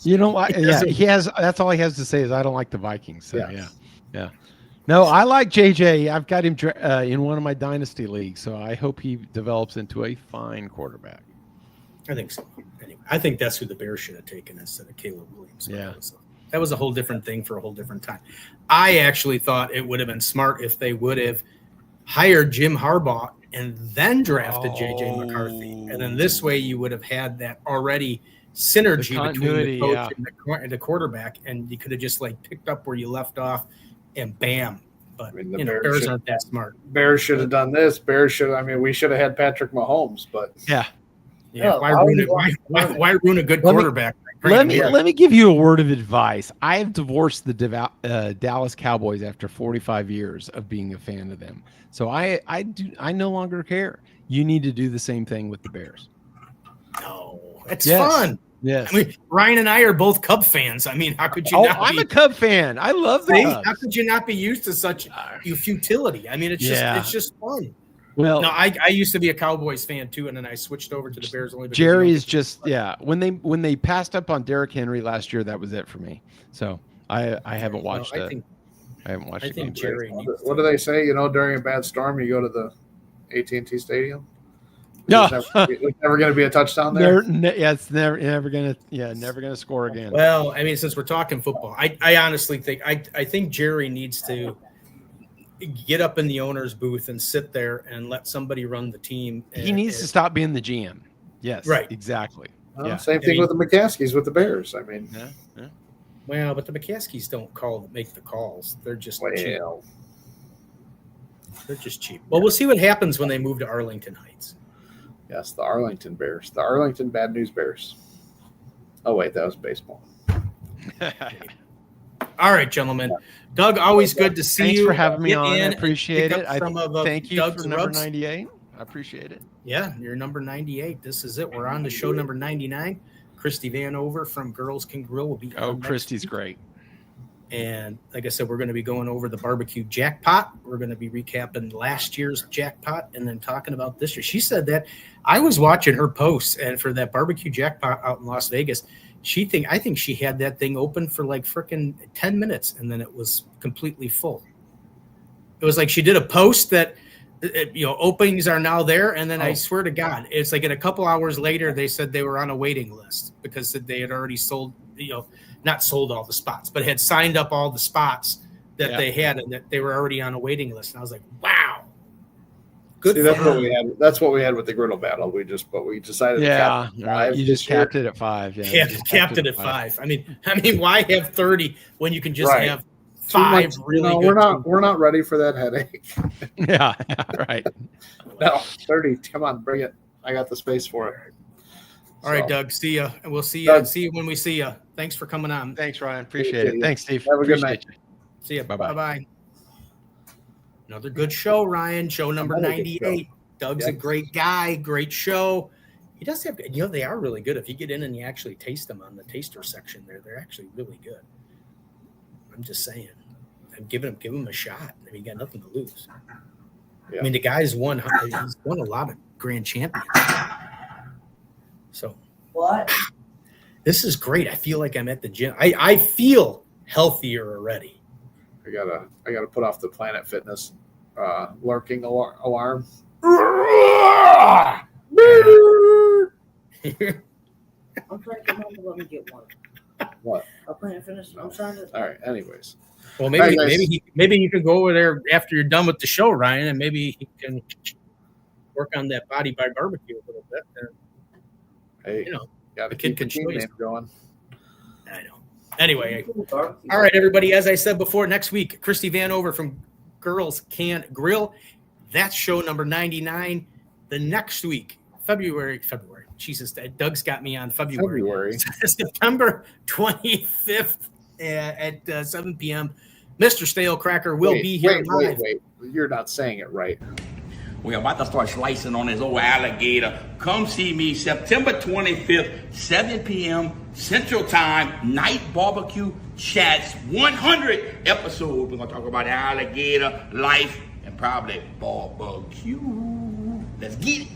You know what? Yeah, he has. That's all he has to say is I don't like the Vikings. So, yeah. No, I like JJ. I've got him in one of my dynasty leagues, so I hope he develops into a fine quarterback. I think so. Anyway, I think that's who the Bears should have taken instead of Caleb Williams. Yeah. That was a whole different thing for a whole different time. I actually thought it would have been smart if they would have hired Jim Harbaugh and then drafted JJ McCarthy. And then this way you would have had that already synergy between the coach and the quarterback, and you could have just picked up where you left off and bam. But Bears aren't that smart. Bears should have done this. We should have had Patrick Mahomes, but why ruin a good quarterback? Let me give you a word of advice. I have divorced the Dallas Cowboys after 45 years of being a fan of them. So I no longer care. You need to do the same thing with the Bears. No, it's fun. Yes. I mean, Ryan and I are both Cub fans. I mean, how could you not I'm a Cub fan. I love the Cubs. How could you not be used to such futility? I mean, it's just fun. Well, no, I used to be a Cowboys fan too, and then I switched over to the Bears only because Jerry is just when they passed up on Derrick Henry last year, that was it for me. So I haven't watched it. I haven't watched the game. What do they say? During a bad storm, you go to the AT&T Stadium. No, There's never going to be a touchdown there. It's never gonna score again. Well, I mean, since we're talking football, I honestly think I think Jerry needs to get up in the owner's booth and sit there and let somebody run the team. He needs to stop being the GM. Yes, right, exactly. Well, yeah. Same thing with the McCaskies with the Bears. I mean, yeah. Well, but the McCaskies don't make the calls. They're just cheap. They're just cheap. Well, we'll see what happens when they move to Arlington Heights. Yes, the Arlington Bears, the Arlington Bad News Bears. Oh wait, that was baseball. All right, gentlemen. Doug, always good to see you. Thanks for having me on. I and appreciate it. Thank you Doug's for number rubs. 98. I appreciate it. Yeah, you're number 98. This is it. We're on to show number 99. Christy Vanover from Girls Can Grill will be on Christy's great. And like I said, we're going to be going over the barbecue jackpot. We're going to be recapping last year's jackpot and then talking about this year. She said that I was watching her posts, and for that barbecue jackpot out in Las Vegas, I think she had that thing open for like freaking 10 minutes, and then it was completely full. It was like she did a post that, openings are now there, and then I swear to God, it's like in a couple hours later, they said they were on a waiting list because they had already sold, not sold all the spots, but had signed up all the spots that they had, and that they were already on a waiting list. And I was like, wow. Good. See, that's what we had with the griddle battle. We decided. Yeah, you just capped it at 5. Yeah, capped it at 5. I mean, why have 30 when you can just have 5 really? We're not ready for that headache. Yeah, right. No, 30. Come on, bring it. I got the space for it. All right, Doug. See ya, and we'll see you. See you when we see you. Thanks for coming on. Thanks, Ryan. Appreciate it. Thanks, Steve. Have a good night. See you. Bye. Another good show, Ryan. Show number 98. Doug's a great guy. Great show. He does have, they are really good. If you get in and you actually taste them on the taster section there, they're actually really good. I'm just saying. I'm give him a shot. I mean, you got nothing to lose. Yeah. I mean, the guy's won. He's won a lot of grand champions. So what? This is great. I feel like I'm at the gym. I feel healthier already. I gotta put off the Planet Fitness lurking alarm. I'm trying to come home to let me get one. What? I'll Planet Fitness. I'm trying to. All right. Anyways. Well, maybe you can go over there after you're done with the show, Ryan, and maybe you can work on that body by barbecue a little bit. Hey, the kid can show you going. I know. Anyway, all right, everybody. As I said before, next week, Christy Vanover from Girls Can Grill. That's show number 99. The next week, February. Jesus, Doug's got me on February. September 25th at 7 p.m. Mr. Stale Cracker will be here live. Wait. You're not saying it right. We're about to start slicing on this old alligator. Come see me September 25th, 7 p.m. Central Time, Night BBQ Chats 100 episode. We're going to talk about alligator life and probably barbecue. Let's get it.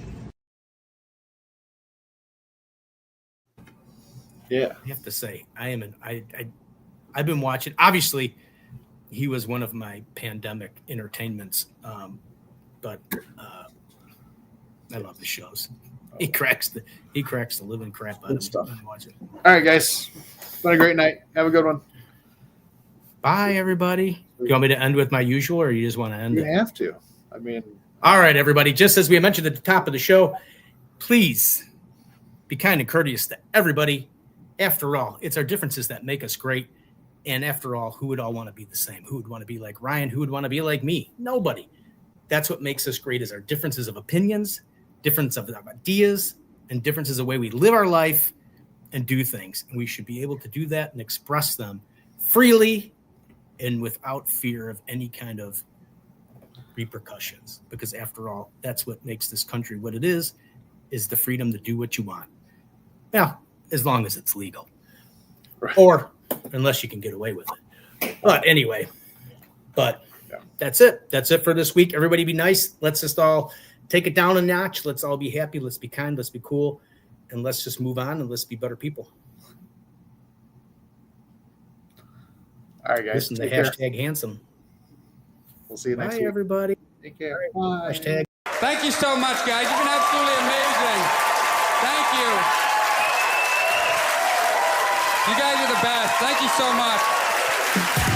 Yeah. I have to say, I've been watching. Obviously, he was one of my pandemic entertainments. But I love the shows. He cracks the living crap out of stuff. Watch it. All right, guys. Been a great night. Have a good one. Bye, everybody. Do you want me to end with my usual, or you just want to end it? You have to. I mean. All right, everybody. Just as we mentioned at the top of the show, please be kind and courteous to everybody. After all, it's our differences that make us great. And after all, who would all want to be the same? Who would want to be like Ryan? Who would want to be like me? Nobody. That's what makes us great, is our differences of opinions, difference of ideas, and differences of the way we live our life and do things. And we should be able to do that and express them freely and without fear of any kind of repercussions. Because after all, that's what makes this country what it is the freedom to do what you want. Now, as long as it's legal. Right. Or unless you can get away with it. But anyway, that's it. That's it for this week. Everybody be nice. Let's just all take it down a notch. Let's all be happy. Let's be kind. Let's be cool. And let's just move on and let's be better people. All right, guys. Listen to hashtag handsome. We'll see you next week. Bye, everybody. Take care. Bye. Hashtag. Thank you so much, guys. You've been absolutely amazing. Thank you. You guys are the best. Thank you so much.